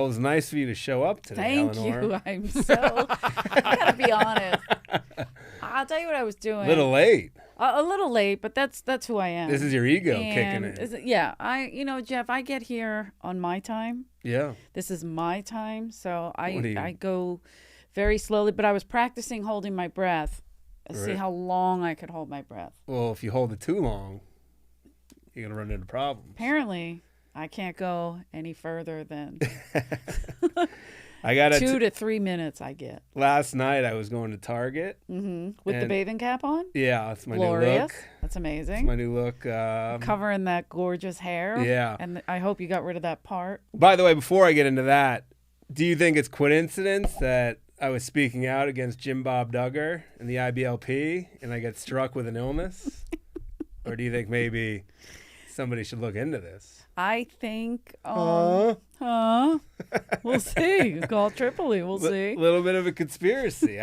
Well, it was nice for you to show up today, Eleanor. You. I'm so. I gotta be honest. I'll tell you what I was doing. A little late. A little late, but that's who I am. This is your ego kicking in. Yeah, Jeff, I get here on my time. Yeah. This is my time, so I go very slowly. But I was practicing holding my breath. See how long I could hold my breath. Well, if you hold it too long, you're gonna run into problems. Apparently, I can't go any further than I got 2 to 3 minutes. I get. Last night I was going to Target with the bathing cap on. Yeah, that's my Glorious. new look. That's amazing. That's my new look. Covering that gorgeous hair. Yeah, and I hope you got rid of that part. By the way, before I get into that, do you think it's coincidence that I was speaking out against Jim Bob Duggar in the IBLP and I get struck with an illness, or do you think maybe somebody should look into this? I think, we'll see. Call Tripoli. We'll see. A little bit of a conspiracy.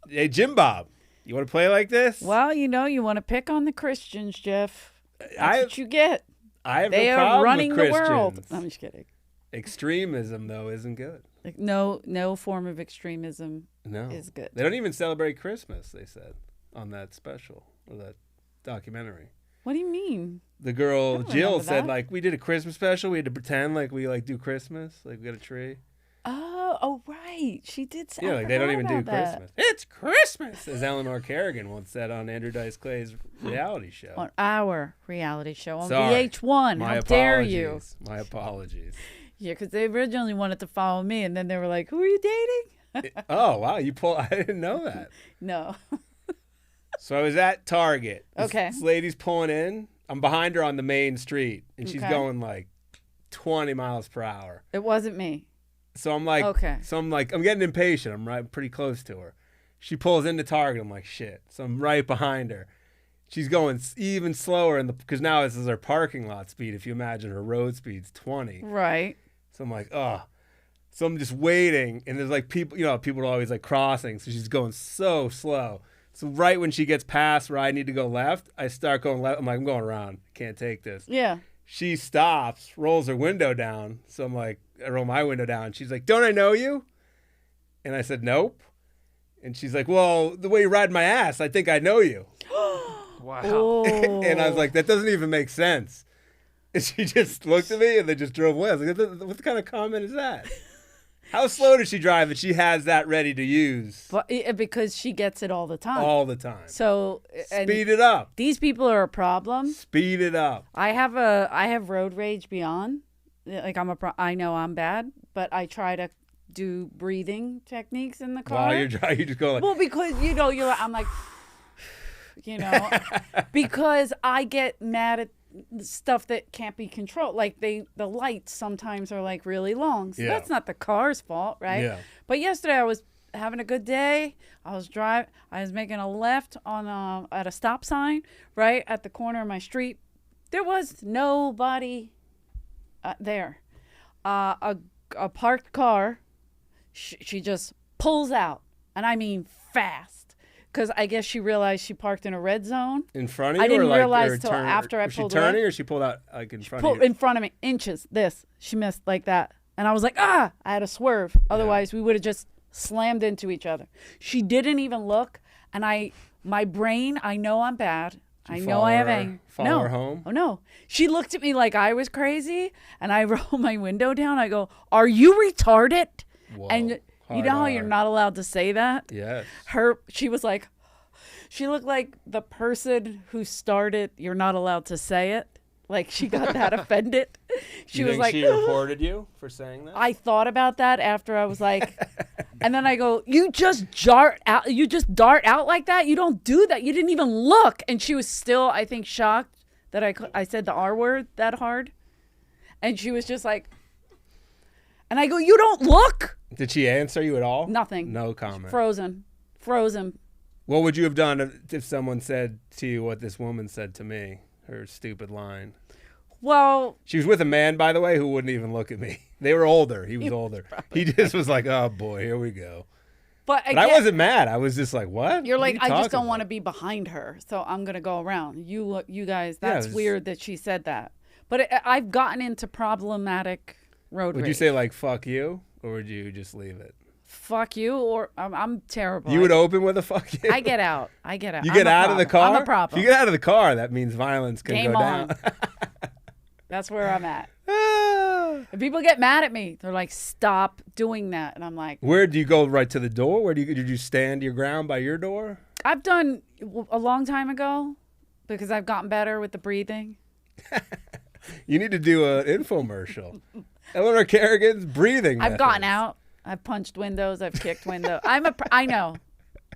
Hey, Jim Bob, you want to play like this? Well, you want to pick on the Christians, Jeff. That's what you get. I have they no problem are running with the Christians. world. I'm just kidding. Extremism, though, isn't good. Like, no form of extremism is good. They don't even celebrate Christmas, they said, on that special or that documentary. What do you mean? The girl Jill said, like, we did a Christmas special. We had to pretend like we do Christmas, like we got a tree. Oh, right. She did say. Yeah, like they don't even do Christmas. It's Christmas, as Eleanor Kerrigan once said on Andrew Dice Clay's reality show. On our reality show on Sorry. VH1. How dare you? My apologies. Yeah, because they originally wanted to follow me, and then they were like, "Who are you dating?" Oh wow, I didn't know that. No. So I was at Target. Okay. This lady's pulling in. I'm behind her on the main street, and she's going like 20 miles per hour. It wasn't me. So I'm like, I'm getting impatient. I'm right pretty close to her. She pulls into Target. I'm like, shit. So I'm right behind her. She's going even slower because now this is her parking lot speed. If you imagine her road speed's 20. Right. So I'm like, So I'm just waiting, and there's like people are always like crossing. So she's going so slow. So right when she gets past where I need to go left, I start going left. I'm like, I'm going around. I can't take this. Yeah. She stops, rolls her window down. So I'm like, I roll my window down. She's like, don't I know you? And I said, nope. And she's like, well, the way you ride my ass, I think I know you. Wow. Oh. And I was like, that doesn't even make sense. And she just looked at me and then just drove away. I was like, what kind of comment is that? How slow does she drive if she has that ready to use? But because she gets it all the time. All the time. So speed it up. These people are a problem. Speed it up. I have road rage beyond. Like I know I'm bad, but I try to do breathing techniques in the car. While you're driving, you just go like. Well, because I'm like, because I get mad at stuff that can't be controlled. Like the lights sometimes are like really long. So that's not the car's fault, right? Yeah. But yesterday I was having a good day. I was making a left on at a stop sign right at the corner of my street. There was nobody there. A parked car. She just pulls out, and I mean fast. Because I guess she realized she parked in a red zone. In front of you? I didn't or like realize till after I pulled away. Was she turning or she pulled out like in front of you? In front of me, inches, she missed like that. And I was like, I had to swerve. Otherwise, we would have just slammed into each other. She didn't even look. And my brain, I know I'm bad. I know I have anger. Follow her home? Oh, no. She looked at me like I was crazy. And I roll my window down. I go, are you retarded? Whoa. And you know how you're not allowed to say that? Yes. She was like, she looked like the person who started You're Not Allowed to Say It. Like she got that offended. She was like, she reported you for saying that? I thought about that after I was like, and then I go, you just dart out like that? You don't do that. You didn't even look. And she was still, I think, shocked that I said the R word that hard. And she was just like, and I go, you don't look. Did she answer you at all? Nothing. No comment. Frozen. What would you have done if someone said to you what this woman said to me? Her stupid line. Well, she was with a man, by the way, who wouldn't even look at me. They were older. He was older. He just was like, oh boy, here we go. But I wasn't mad. I was just like, what? You're like, I just don't want to be behind her, so I'm gonna go around. You guys, that's weird that she said that. But I've gotten into problematic road Would rage. you say like fuck you, or would you just leave it? Fuck you, or I'm terrible. You would open with a fuck you? I get out. You get out of the car? I'm a problem. If you get out of the car, that means violence can Game go on. down. That's where I'm at. If people get mad at me, they're like, stop doing that. And I'm like, where do you go? Right to the door? Did you stand your ground by your door? I've done a long time ago because I've gotten better with the breathing. You need to do an infomercial. Eleanor Kerrigan's breathing I've gotten methods. out. I've punched windows. I've kicked windows. I know.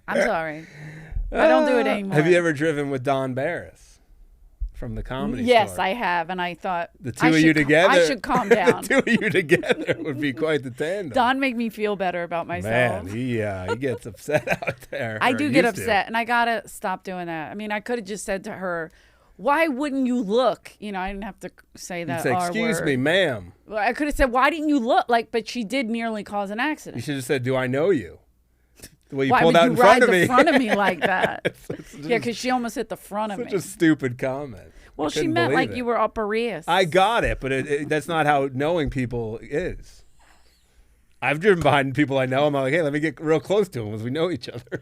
I'm sorry. I don't do it anymore. Have you ever driven with Don Barris from the Comedy Store? Yes, I have. And I thought the two of you together. I should calm down. The two of you together would be quite the tandem. Don made me feel better about myself. Man, he gets upset out there. I do get upset, and I gotta stop doing that. I mean, I could have just said to her, "Why wouldn't you look?" You know, I didn't have to say that. You'd say, "Excuse me, ma'am." Well, I could have said, "Why didn't you look?" But she did nearly cause an accident. You should have said, "Do I know you?" The way you Why pulled would out you in front ride of me. the front of me like that? It's Yeah, because she almost hit the front of me. Such a stupid comment. Well, she meant like you were upper east. I got it, but that's not how knowing people is. I've driven behind people I know. I'm like, hey, let me get real close to them as we know each other.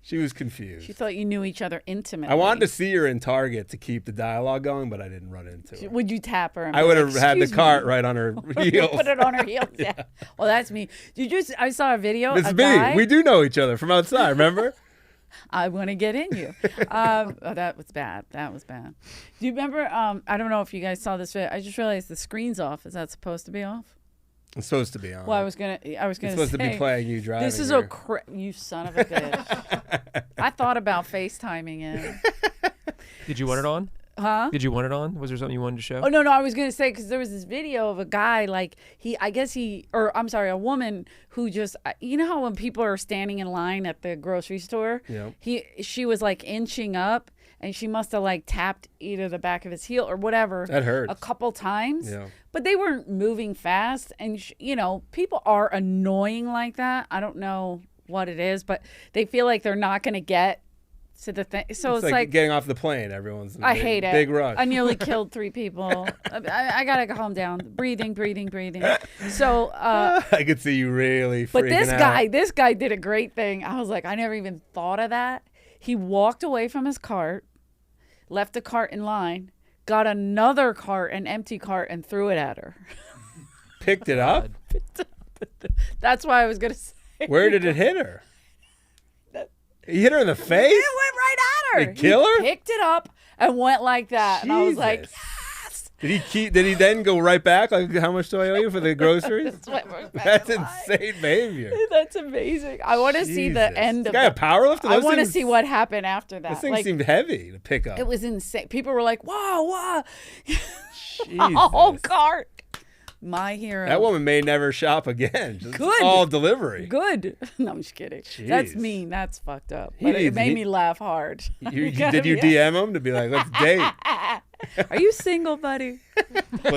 She was confused. She thought you knew each other intimately. I wanted to see her in Target to keep the dialogue going, but I didn't run into her. Would you tap her? And I be would like, have had the "Excuse cart me." right on her heels. Put it on her heels. Yeah. Well, that's me. I saw a video. It's a me. guy, We do know each other from outside, remember? I want to get in you. That was bad. That was bad. Do you remember? I don't know if you guys saw this video. I just realized the screen's off. Is that supposed to be off? It's supposed to be on. Well, I was gonna It's supposed to be playing you driving. This is here. you son of a bitch. I thought about FaceTiming it. Did you want it on? Huh? Did you want it on? Was there something you wanted to show? Oh, no, I was going to say, because there was this video of a guy, like, a woman who just, you know how when people are standing in line at the grocery store? Yeah. She was, like, inching up, and she must have, like, tapped either the back of his heel or whatever. That hurts. A couple times. Yeah. But they weren't moving fast, and, people are annoying like that. I don't know what it is, but they feel like they're not going to get to the thing. So it's like getting off the plane. Everyone's in a hate it. big rush. I nearly killed 3 people. I gotta calm down. Breathing. So I could see you really freaking out. This guy did a great thing. I was like, I never even thought of that. He walked away from his cart, left the cart in line, got another cart, an empty cart, and threw it at her. Picked it up? That's why I was gonna say. Where did it hit her? He hit her in the face? It went right at her. Did he kill her? He picked it up and went like that. Jesus. And I was like, yes. Did he then go right back? Like, how much do I owe you for the groceries? That's insane behavior. That's amazing. I want to see the end of that. Guy a powerlifter? I want to see what happened after that. This thing seemed heavy to pick up. It was insane. People were like, "Whoa!" Jesus. A whole cart. My hero. That woman may never shop again. Just Good. All delivery. Good. No, I'm just kidding. Jeez. That's mean. That's fucked up. But it made me laugh hard. Did you DM him to be like, let's date? Are you single, buddy?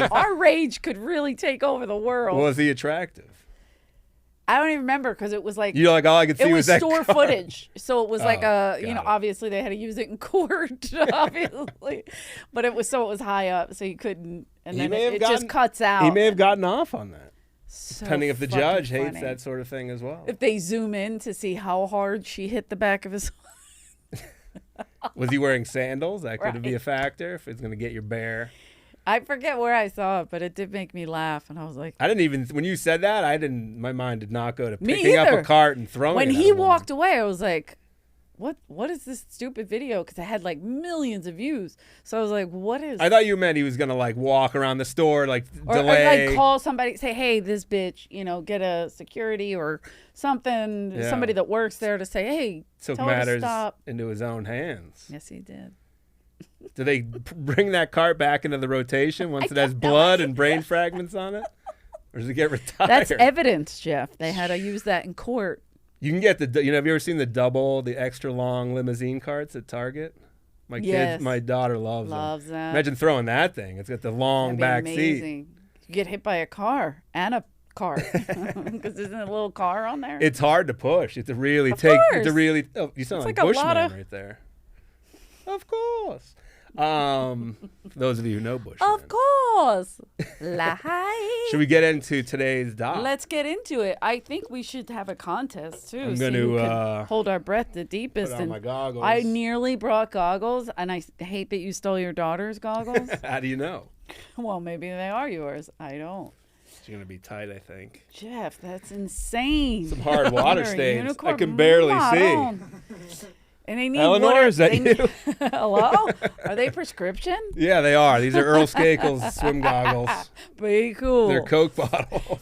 Our rage could really take over the world. Was he attractive? I don't even remember because it was like you're like, all I could see was that store car. footage, so it was like it. obviously they had to use it in court, obviously, but it was high up, so you couldn't, and then it just cuts out. He may have gotten off on that, so depending if the judge funny. hates that sort of thing as well. If they zoom in to see how hard she hit the back of his. Was he wearing sandals? That could Right. be a factor if it's going to get your bear. I forget where I saw it, but it did make me laugh, and I was like, I didn't even, when you said that, my mind did not go to Me picking up either. a cart and throwing it when at he a woman. walked away, I was like, what is this stupid video? Because it had like millions of views. So I was like, what is? I thought you meant he was going to like walk around the store, like or delay. like call somebody, say, hey, this bitch, get a security or something, Yeah. somebody that works there to say, hey, Took tell her to matters stop. into his own hands. Yes, he did. Do they bring that cart back into the rotation once it has blood and brain fragments on it? Or does it get retired? That's evidence, Jeff. They had to use that in court. You can get have you ever seen the extra long limousine carts at Target? Yes. My daughter loves them. that. Imagine throwing that thing. It's got the long back That'd be seat. amazing. You get hit by a car and a cart because isn't a little car on there? It's hard to push. You have to really Of you course. have to really. Oh, you sound It's like like a Bushman lot of- right there. Of course. For those of you who know Bush. Of course. Lie. Should we get into today's doc? Let's get into it. I think we should have a contest too. I'm going to hold our breath the deepest. Put on my goggles. I nearly brought goggles, and I hate that you stole your daughter's goggles. How do you know? Well, maybe they are yours. I don't. It's going to be tight, I think. Jeff, that's insane. Some hard water stains. I can barely see. And they need Eleanor, water. is that you? Hello? Are they prescription? Yeah, they are. These are Earl Skakel's swim goggles. Pretty cool. They're Coke bottle.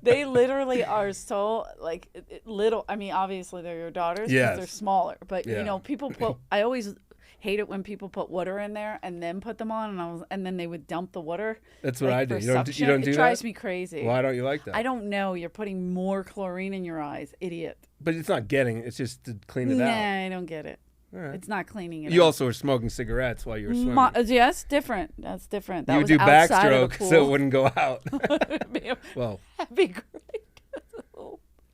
They literally are so like little. I mean, obviously they're your daughters because they're smaller. But you know, people put. I always hate it when people put water in there and then put them on, and then they would dump the water. That's what I do. You don't do that? It drives me crazy. Why don't you like that? I don't know. You're putting more chlorine in your eyes, idiot. But it's not getting. It's just to clean it out. Nah, I don't get it. All right. It's not cleaning it. You out. also were smoking cigarettes while you were swimming. Yes, different. That's different. That you was do outside of the backstroke pool. so it wouldn't go out. Well, that'd be great.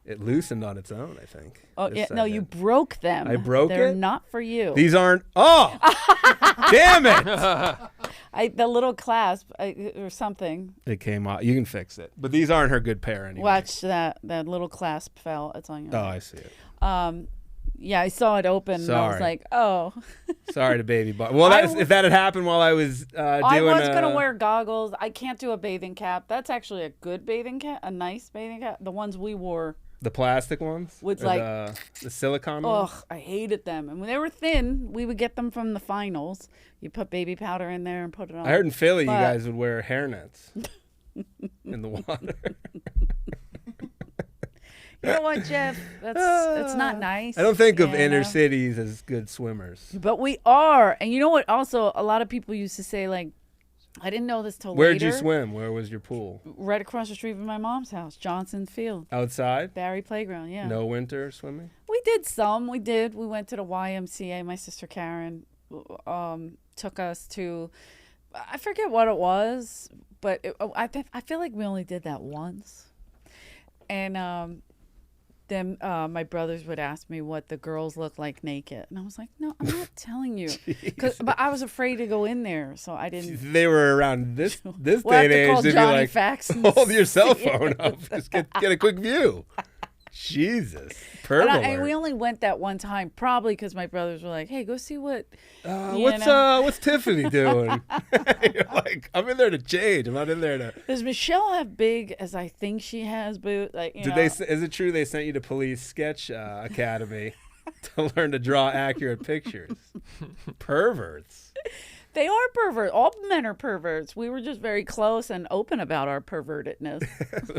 It loosened on its own, I think. Oh yeah, no, you broke them. I broke They're it? not for you. These aren't. Oh, damn it! The little clasp or something. It came out. You can fix it. But these aren't her good pair anyway. Watch that little clasp fell. It's on your. Oh, I see it. Yeah, I saw it open. Sorry. And I was like, oh. Sorry to baby bar. Well, if that had happened while I was doing I was going to wear goggles. I can't do a bathing cap. That's actually a good bathing cap, a nice bathing cap. The ones we wore. The plastic ones? With the silicone ones? Ugh, I hated them. And when they were thin, we would get them from the finals. You put baby powder in there and put it on. I heard in Philly you guys would wear hairnets in the water. You know what, Jeff? That's not nice. I don't think of inner cities as good swimmers. But we are. And you know what? Also, a lot of people used to say, like, I didn't know this till later. Where'd you swim? Where was your pool? Right across the street from my mom's house, Johnson Field. Outside? Barry Playground, yeah. No winter swimming? We did some. We did. We went to the YMCA. My sister Karen took us to, I forget what it was, but I feel like we only did that once. And then my brothers would ask me what the girls look like naked. And I was like, no, I'm not telling you. But I was afraid to go in there, so I didn't. If they were around this day and age, they'd be like, hold your cell phone up. Just get a quick view. Jesus. And we only went that one time, probably because my brothers were like, hey, go see what's Tiffany doing? You're like, I'm in there to change. I'm not in there to. Does Michelle have big as I think she has, boo? Like, is it true they sent you to Police Sketch Academy to learn to draw accurate pictures? Perverts. They are perverts. All men are perverts. We were just very close and open about our pervertedness.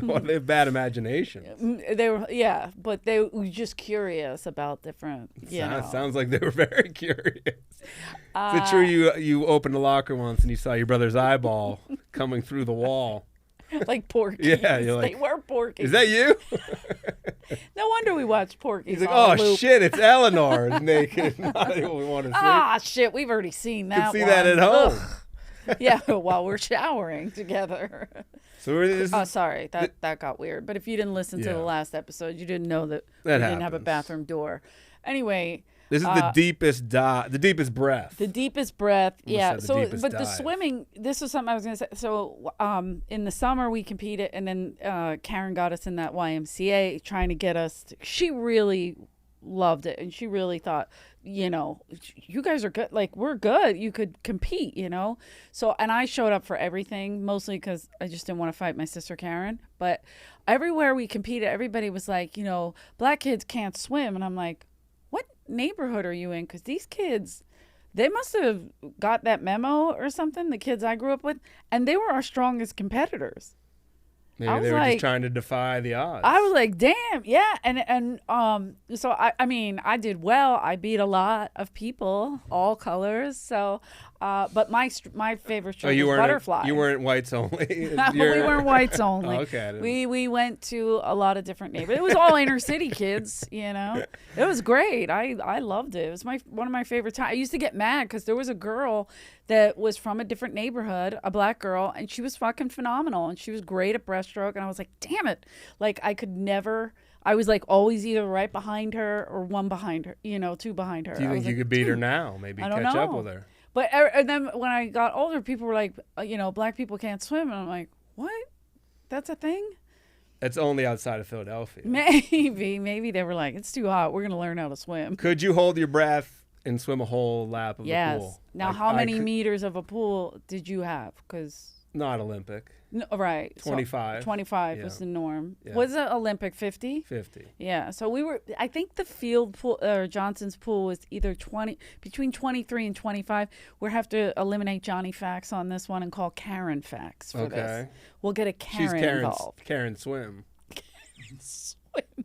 Well, they have bad imaginations. They were, yeah, but they were just curious about different. Sounds like they were very curious. Is it true you opened a locker once and you saw your brother's eyeball coming through the wall? Like Porky. Yeah, you're like, they were Porky. Is that you? No wonder we watched Porky. He's like, oh shit, it's Eleanor naked. Not what we want to see. Ah shit, we've already seen that. You can see that at home. Yeah, while we're showering together. So sorry, that got weird. But if you didn't listen to the last episode, you didn't know that we didn't have a bathroom door. Anyway. This is the deepest breath. The deepest breath, yeah. So, but the swimming, this was something I was going to say. So, in the summer we competed, and then Karen got us in that YMCA, trying to get us. She really loved it, and she really thought, you guys are good. Like, we're good. You could compete, So, and I showed up for everything, mostly because I just didn't want to fight my sister Karen. But everywhere we competed, everybody was like, black kids can't swim, and I'm like, neighborhood are you in? Because these kids, they must have got that memo or something, the kids I grew up with, and they were our strongest competitors. Maybe they were just trying to defy the odds. I was like, damn, yeah. And so I mean, I did well. I beat a lot of people, all colors. So but my favorite show was Butterfly. You weren't whites only. We weren't whites only. Oh, okay. We went to a lot of different neighborhoods. It was all inner city kids, It was great. I loved it. It was one of my favorite times. I used to get mad because there was a girl that was from a different neighborhood, a black girl, and she was fucking phenomenal, and she was great at breaststroke, and I was like, damn it. Like, I could never, I was like always either right behind her or one behind her, two behind her. Do you think you could beat her now? Maybe catch up with her? But and then when I got older, people were like, black people can't swim. And I'm like, what? That's a thing? It's only outside of Philadelphia. Maybe they were like, it's too hot. We're going to learn how to swim. Could you hold your breath and swim a whole lap of the pool? Now, how many meters of a pool did you have? Because not Olympic. No, right. 25. 25 was the norm. Yeah. Was it Olympic 50? 50. Yeah. So I think the field pool, or Johnson's pool, was either between 23 and 25. We'll have to eliminate Johnny Facts on this one and call Karen Facts for this. We'll get a Karen involved. Karen Swim.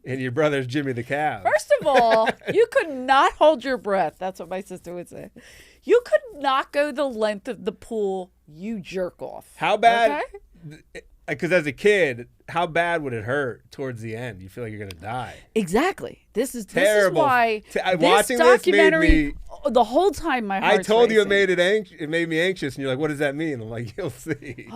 And your brother's Jimmy the Cab. First of all, you could not hold your breath. That's what my sister would say. You could not go the length of the pool, you jerk off. How bad? Because as a kid, how bad would it hurt towards the end? You feel like you're going to die. Exactly. This is terrible. This is why watching this made me... The whole time my heart's I told racing. You it made me anxious, and you're like, what does that mean? I'm like, you'll see.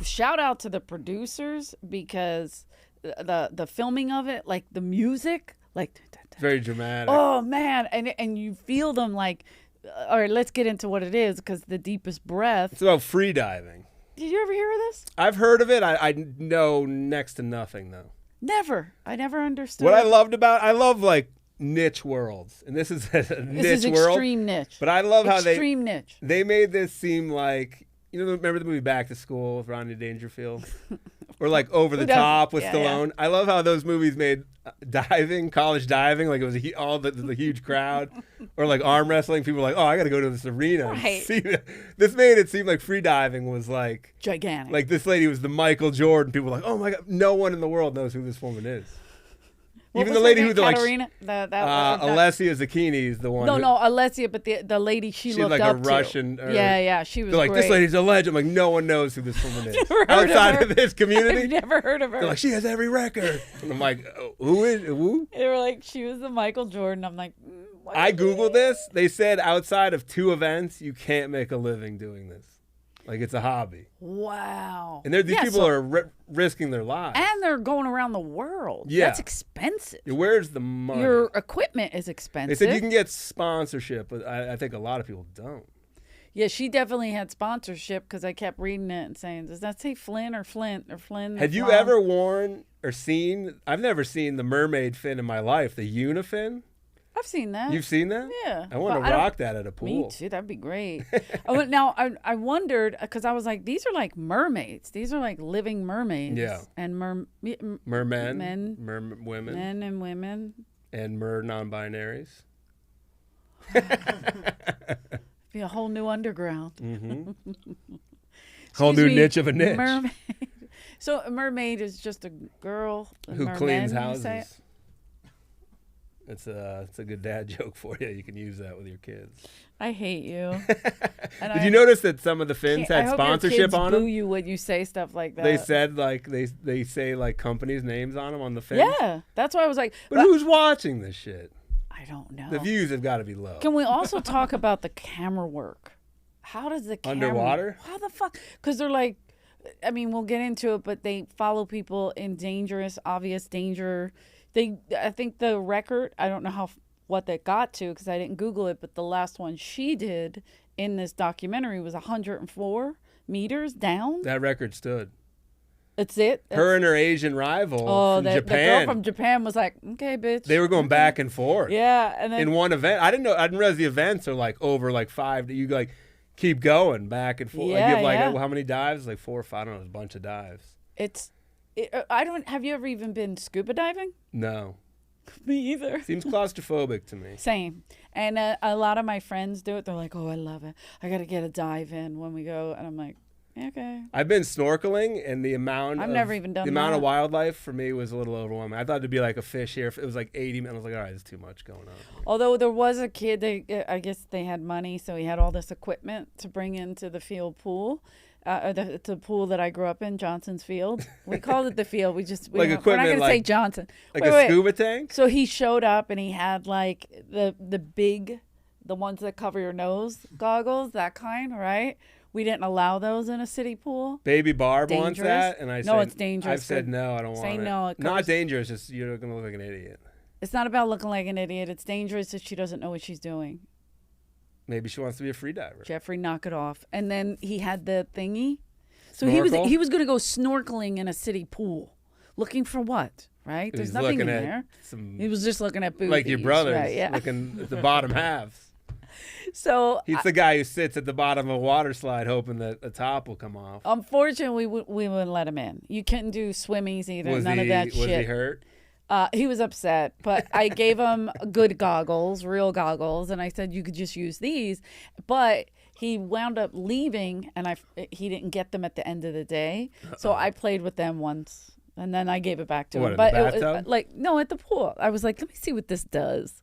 Shout out to the producers, because the filming of it, like the music, like... Very dramatic. Oh, man. And you feel them like... all right, let's get into what it is, because the deepest breath... It's about free diving. Did you ever hear of this? I've heard of it. I know next to nothing, though. Never. I never understood. What I love like niche worlds, and this is a niche world. This is extreme niche. But I love how extreme niche. They made this seem like, remember the movie Back to School with Rodney Dangerfield? Or like Over the Top with Stallone. Yeah. I love how those movies made college diving, like it was all the huge crowd. Or like arm wrestling, people were like, oh, I got to go to this arena. Right. See that. This made it seem like free diving was like... gigantic. Like this lady was the Michael Jordan. People were like, oh my God, no one in the world knows who this woman is. Even the lady who Alessia Zucchini is the one. No, Alessia, but the lady she looked like up a Russian. To. Yeah, she was. They're like, great. this lady's a legend. I'm like, no one knows who this woman is outside of this community. I've never heard of her. They're like, she has every record. And I'm like, who? They were like, she was the Michael Jordan. I'm like, I googled this. They said outside of 2 events, you can't make a living doing this. Like it's a hobby. Wow. And these people are risking their lives. And they're going around the world. Yeah. That's expensive. Where's the money? Your equipment is expensive. They said you can get sponsorship, but I think a lot of people don't. Yeah, she definitely had sponsorship, because I kept reading it and saying, does that say Flynn or Flint or Flynn? Had you ever worn or seen, I've never seen the mermaid fin in my life, the unifin? I've seen that. You've seen that? Yeah. I want to rock that at a pool. Me too. That'd be great. Now, I wondered, because I was like, these are like mermaids. These are like living mermaids. Yeah. And mermen. Women. Men and women. And non-binaries. Be a whole new underground. Mm-hmm. Whole new niche of a niche. Mermaid. So a mermaid is just a girl who cleans houses. It's a good dad joke for you. You can use that with your kids. I hate you. Did you notice that some of the fins had sponsorship on them? Boo you when you say stuff like that. They said like they say like companies' names on them on the fins. Yeah, that's why I was like. But who's watching this shit? I don't know. The views have got to be low. Can we also talk about the camera work? How does the camera underwater? How the fuck? Because they're like, I mean, we'll get into it, but they follow people in obvious danger. I think the record, I don't know what they got to, because I didn't Google it, but the last one she did in this documentary was 104 meters down. That record stood. That's it. Her and her Asian rival from Japan. The girl from Japan was like, okay, bitch. They were going back and forth. Yeah, and then in one event, I didn't realize the events are like over like 5. You like keep going back and forth. Yeah, like, how many dives? Like 4 or 5. I don't know. There's a bunch of dives. Have you ever even been scuba diving? No. Me either. Seems claustrophobic to me. Same. And a lot of my friends do it. They're like, oh, I love it. I got to get a dive in when we go. And I'm like, okay. I've been snorkeling, and the amount never even done the amount of wildlife for me was a little overwhelming. I thought it'd be like a fish here. If it was like 80 minutes, I was like, all right, there's too much going on. Although there was a kid, I guess they had money, so he had all this equipment to bring into the field pool. The pool that I grew up in, Johnson's Field. We called it the field. We're not going to say Johnson. Like a scuba tank? So he showed up, and he had like the ones that cover your nose goggles, that kind, right? We didn't allow those in a city pool. Baby Barb wants that, and I said, no, it's dangerous. I've said no, I don't want it. Say no. Not dangerous, just you're going to look like an idiot. It's not about looking like an idiot. It's dangerous if she doesn't know what she's doing. Maybe she wants to be a free diver. Jeffrey, knock it off. And then he had the thingy. So Snorkel? he was going to go snorkeling in a city pool. Looking for what? Right? There's nothing in there. He was just looking at boobies. Like your brothers, right, yeah. looking at the bottom halves. So He's the guy who sits at the bottom of a water slide hoping that the top will come off. Unfortunately, we wouldn't let him in. You couldn't do swimmies either. Was None of that shit. Was he hurt? He was upset, but I gave him good goggles, real goggles, and I said you could just use these. But he wound up leaving, and he didn't get them at the end of the day. So I played with them once, and then I gave it back to him. In the bathtub? No, at the pool. I was like, let me see what this does.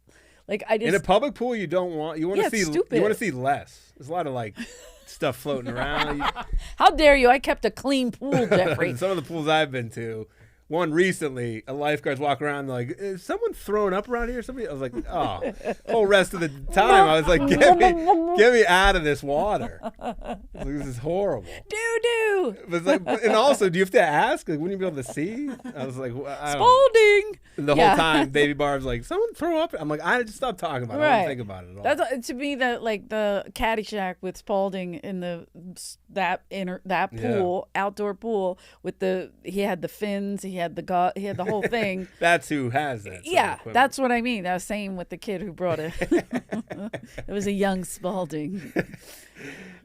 Like In a public pool, you want to see stupid. You want to see less. There's a lot of stuff floating around. How dare you? I kept a clean pool, Jeffrey. Some of the pools I've been to. One recently, a lifeguard's walking around like, is someone throwing up around here? Somebody, I was like, oh. Whole rest of the time, I was like, get me out of this water. This is horrible. Doo-doo. And also, do you have to ask? Like, wouldn't you be able to see? I was like, Spalding. The whole time, Baby Barb's like, someone throw up. I'm like, I just stopped talking about it. I don't think about it at all. That's to me the Caddyshack with Spalding in that pool, outdoor pool with he had the fins, he had the whole thing. That's who has that. Yeah, that's what I mean. I was saying with the kid who brought it. It was a young Spalding.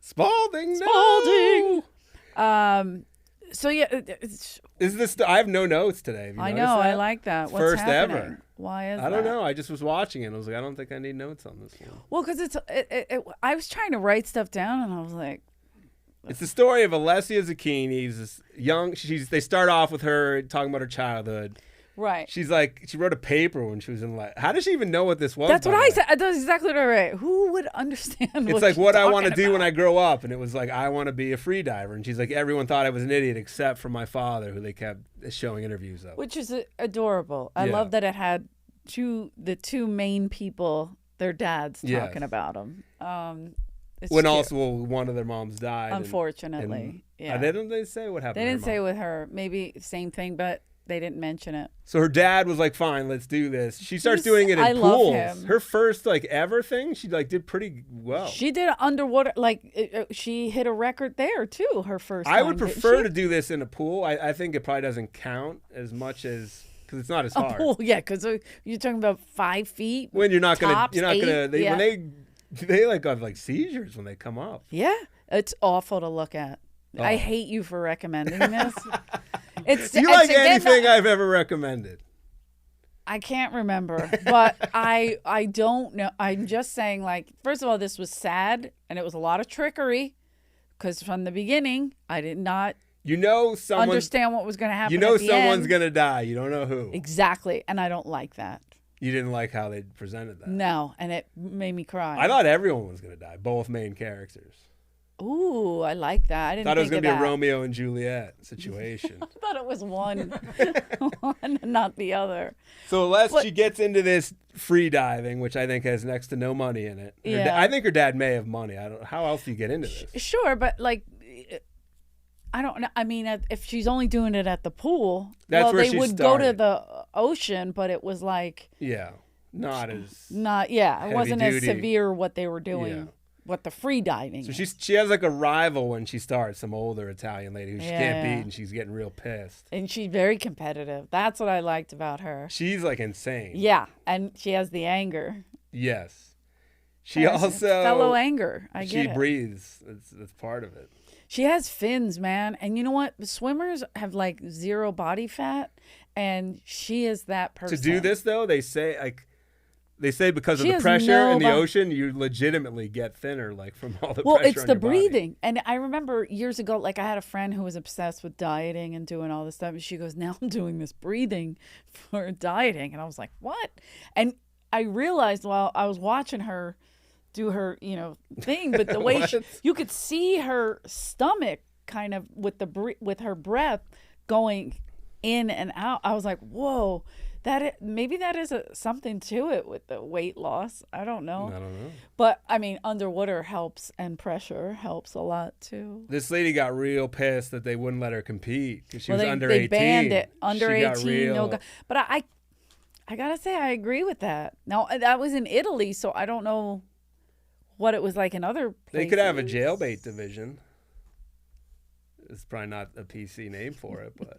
Spalding. So yeah, I have no notes today. I know. I like that. What's First happening? ever. Why is that? I don't know. I just was watching it. I was like, I don't think I need notes on this one. Well, because I was trying to write stuff down, and I was like, it's the story of Alessia Zucchini. This young. They start off with her talking about her childhood. Right. She's like, she wrote a paper when she was in How does she even know what this was? That's what I said. That's exactly what I wrote. Who would understand? It's like what I want to do when I grow up, and it was like I want to be a free diver, and she's like, everyone thought I was an idiot except for my father, who they kept showing interviews of. Which is adorable. I love that it had the two main people, their dads, talking about them. When also one of their moms died. Unfortunately. Yeah. They say what happened. They didn't say with her.Maybe same thing, but they didn't mention it. So her dad was like, fine, let's do this. She starts doing it in pools. Love him. Her first ever thing, she did pretty well. She did underwater, she hit a record there too, her first time. I would prefer to do this in a pool. I think it probably doesn't count as much as, because it's not as hard. A pool, yeah, because you're talking about 5 feet. When you're not gonna, when they have seizures when they come up. Yeah, it's awful to look at. Oh. I hate you for recommending this. Do you like anything I've ever recommended? I can't remember, but I don't know. I'm just saying, first of all, this was sad, and it was a lot of trickery, because from the beginning, I did not understand what was going to happen. Someone's going to die. You don't know who. Exactly, and I don't like that. You didn't like how they presented that? No, and it made me cry. I thought everyone was going to die, both main characters. Ooh, I like that. I didn't thought it was going to be a Romeo and Juliet situation. I thought it was one and not the other. So unless she gets into this free diving, which I think has next to no money in it. I think her dad may have money. I don't. How else do you get into this? Sure, but I don't know. I mean, if she's only doing it at the pool, that's where they would go to the ocean, but it was not as it wasn't as severe what they were doing. Yeah. What the free diving. So she has a rival when she starts, some older Italian lady who she can't beat, and she's getting real pissed. And she's very competitive. That's what I liked about her. She's insane. Yeah, and she has the anger. Yes. She also fellow anger. I get it. She breathes. That's part of it. She has fins, man. And you know what? Swimmers have zero body fat, and she is that person. To do this though, they say because of the pressure in the ocean, you legitimately get thinner, from all the pressure. Well, it's on the your breathing. body. And I remember years ago, I had a friend who was obsessed with dieting and doing all this stuff. And she goes, now I'm doing this breathing for dieting. And I was like, what? And I realized while I was watching her do her, thing, but the way you could see her stomach kind of with her breath going in and out. I was like, whoa. Maybe that is something to it with the weight loss. I don't know. But I mean, underwater helps, and pressure helps a lot too. This lady got real pissed that they wouldn't let her compete because she was under 18. They banned it. Under 18, But I gotta say, I agree with that. Now that was in Italy, so I don't know what it was like in other places. They could have a jailbait division. It's probably not a PC name for it, but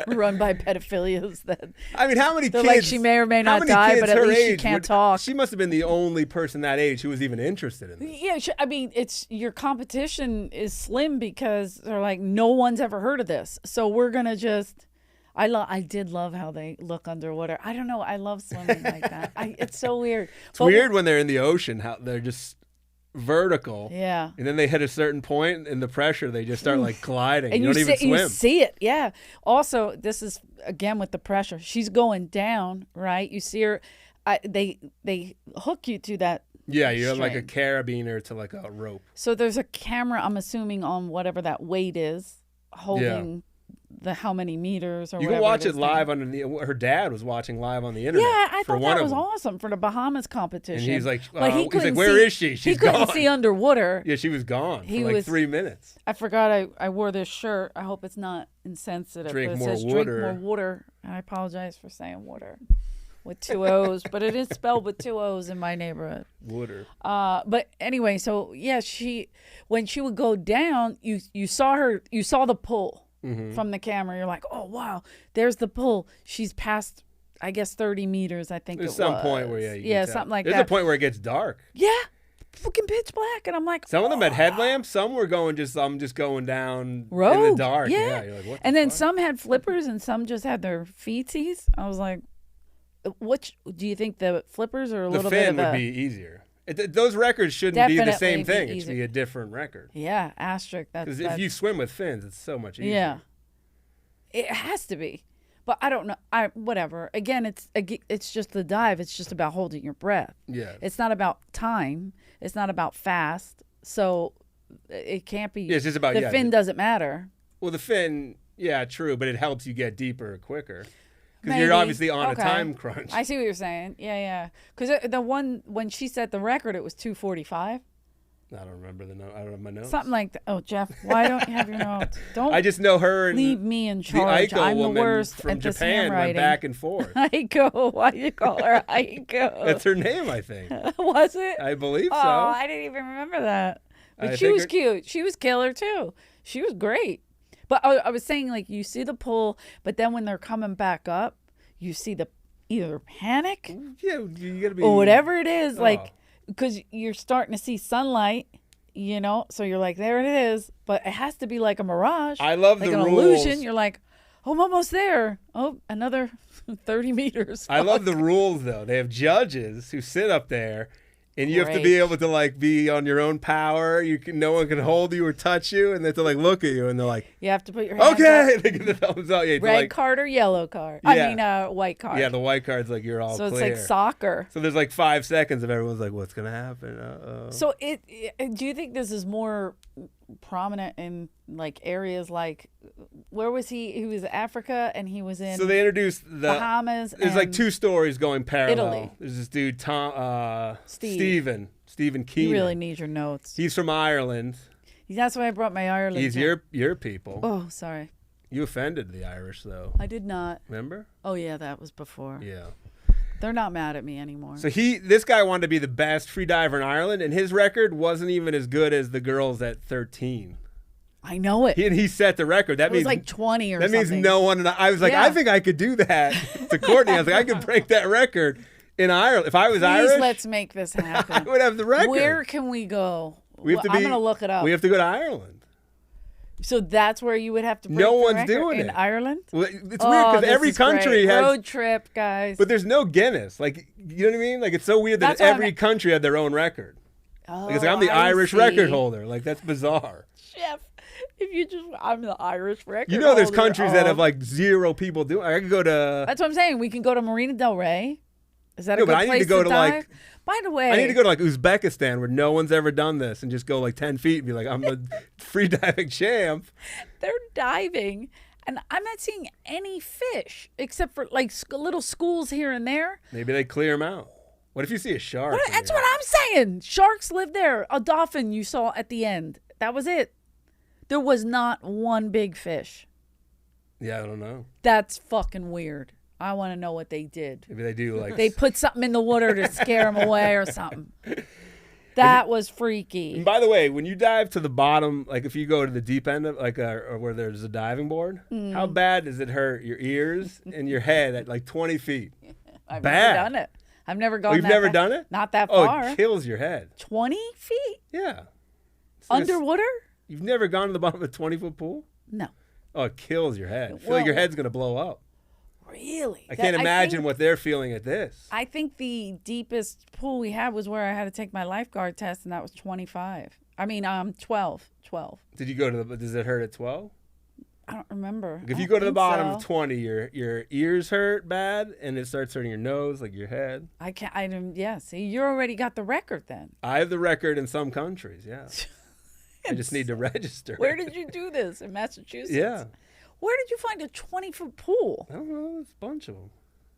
run by pedophilias. That I mean, how many kids? Like she may or may not die, but at least she can't talk. She must have been the only person that age who was even interested in this. Yeah, I mean, it's your competition is slim because they're like, no one's ever heard of this, so we're gonna just. I did love how they look underwater. I don't know. I love swimming like that. It's so weird. It's weird when they're in the ocean, how they're just vertical. Yeah. And then they hit a certain point in the pressure, they just start like gliding. And you don't even swim. You see it. Yeah. Also, this is again with the pressure. She's going down, right? You see her. They hook you to that. Yeah, you have like a carabiner to like a rope. So there's a camera, I'm assuming, on whatever that weight is, holding the how many meters or whatever. You can watch it live on her dad was watching live on the internet. Yeah, I thought that was awesome for the Bahamas competition. And he's like, where is she? She's gone. He couldn't see underwater. Yeah, she was gone for like 3 minutes. I forgot I wore this shirt. I hope it's not insensitive. Drink it more says water. Drink more water. And I apologize for saying water with 2 O's, but it is spelled with 2 O's in my neighborhood. Water. But anyway, so yeah, when she would go down, you saw the pull. Mm-hmm. From the camera, you're like, oh wow, there's the pull. She's past, I guess, 30 meters. I think there's some point where something like that. There's a point where it gets dark. Yeah, fucking pitch black, and I'm like, some of them had headlamps. Some were going I'm just going down in the dark. Yeah, you're like, what? And then some had flippers, and some just had their feetsies. I was like, which do you think, the flippers or a little bit of the fin would be easier? Those records shouldn't be the same thing. It should be a different record. Yeah, asterisk. Because if you swim with fins, it's so much easier. Yeah, it has to be. But I don't know. Whatever. Again, it's just the dive. It's just about holding your breath. Yeah. It's not about time. It's not about fast. So it can't be. Yeah, it's just about the fin doesn't matter. Well, the fin, yeah, true, but it helps you get deeper quicker. Because you're obviously on a time crunch. I see what you're saying. Yeah. Because the one, when she set the record, it was 2:45. I don't remember the note. I don't have my notes. Something like that. Oh, Jeff, why don't you have your notes? Don't. I just know her and leave me in charge. The Aiko I'm the woman worst from at this Japan handwriting. Went back and forth. Aiko. Why do you call her Aiko? That's her name, I think. Was it? I believe so. Oh, I didn't even remember that. But she was cute. She was killer, too. She was great. But I was saying, like, you see the pull, but then when they're coming back up, you see the either panic, you gotta be, or whatever it is, like, because you're starting to see sunlight, so you're like, there it is, but it has to be like a mirage. I love like the an rules. Illusion. You're like, oh, I'm almost there. Oh, another 30 meters. I love the rules, though. They have judges who sit up there. And you have to be able to like be on your own power. No one can hold you or touch you, and they have to like look at you, and they're like, you have to put your hands okay. up. They give the thumbs up. Yeah, red card or yellow card? Yeah. I mean, white card. Yeah, the white card's like you're all so clear. it's like soccer. So there's like 5 seconds of everyone's like, what's gonna happen? So do you think this is more prominent in like areas like, where was he? He was Africa, and he was in. So they introduced the Bahamas. There's like 2 stories going parallel. Italy. There's this dude Stephen Keenan. You really need your notes. He's from Ireland. That's why I brought my Ireland. He's your people. Oh, sorry. You offended the Irish, though. I did not. Remember? Oh yeah, that was before. Yeah. They're not mad at me anymore. So this guy wanted to be the best free diver in Ireland, and his record wasn't even as good as the girls at 13. I know it. He set the record. That means was like 20 or something. That means no one. I was like, I think I could do that. To Courtney, I was like, I could break that record in Ireland. If I was Irish, please let's make this happen. I would have the record. Where can we go? I'm going to look it up. We have to go to Ireland. So that's where you would have to break no the one's record doing in it. Ireland? Well, it's weird because every country has road trip, guys. But there's no Guinness. Like, you know what I mean? Like, it's so weird that every country had their own record. Oh, like, it's like, I'm the Irish record holder. Like, that's bizarre. Jeff, I'm the Irish record holder. You know, there's countries that have like 0 people doing. I could go to. That's what I'm saying. We can go to Marina Del Rey. Is that a good but I place need to go to dive? like. By the way, I need to go to like Uzbekistan where no one's ever done this and just go like 10 feet and be like, I'm the free diving champ. They're diving, and I'm not seeing any fish except for like little schools here and there. Maybe they clear them out. What if you see a shark? That's what I'm saying. Sharks live there. A dolphin you saw at the end. That was it. There was not one big fish. Yeah, I don't know. That's fucking weird. I want to know what they did. Maybe they do like They put something in the water to scare them away or something. That was freaky. And by the way, when you dive to the bottom, like if you go to the deep end of like or where there's a diving board, how bad does it hurt your ears and your head at like 20 feet? I've Bad. never done it. I've never gone. You've never done it? Not that Oh, far. it kills your head. 20 feet Yeah. It's like underwater? You've never gone to the bottom of a 20-foot pool? No. Oh, it kills your head. I feel like your head's gonna blow up. Really? I can't imagine what they're feeling at this. I think the deepest pool we had was where I had to take my lifeguard test, and that was 25. I mean, 12. 12. Did you go to the? Does it hurt at 12? I don't remember. If you go to the bottom of 20, your ears hurt bad, and it starts hurting your nose, like your head. I can't. I didn't. Yeah. See, you already got the record then. I have the record in some countries. Yeah. I just need to register. Where did you do this? In Massachusetts? Yeah. Where did you find a 20-foot pool? I don't know. There's a bunch of them.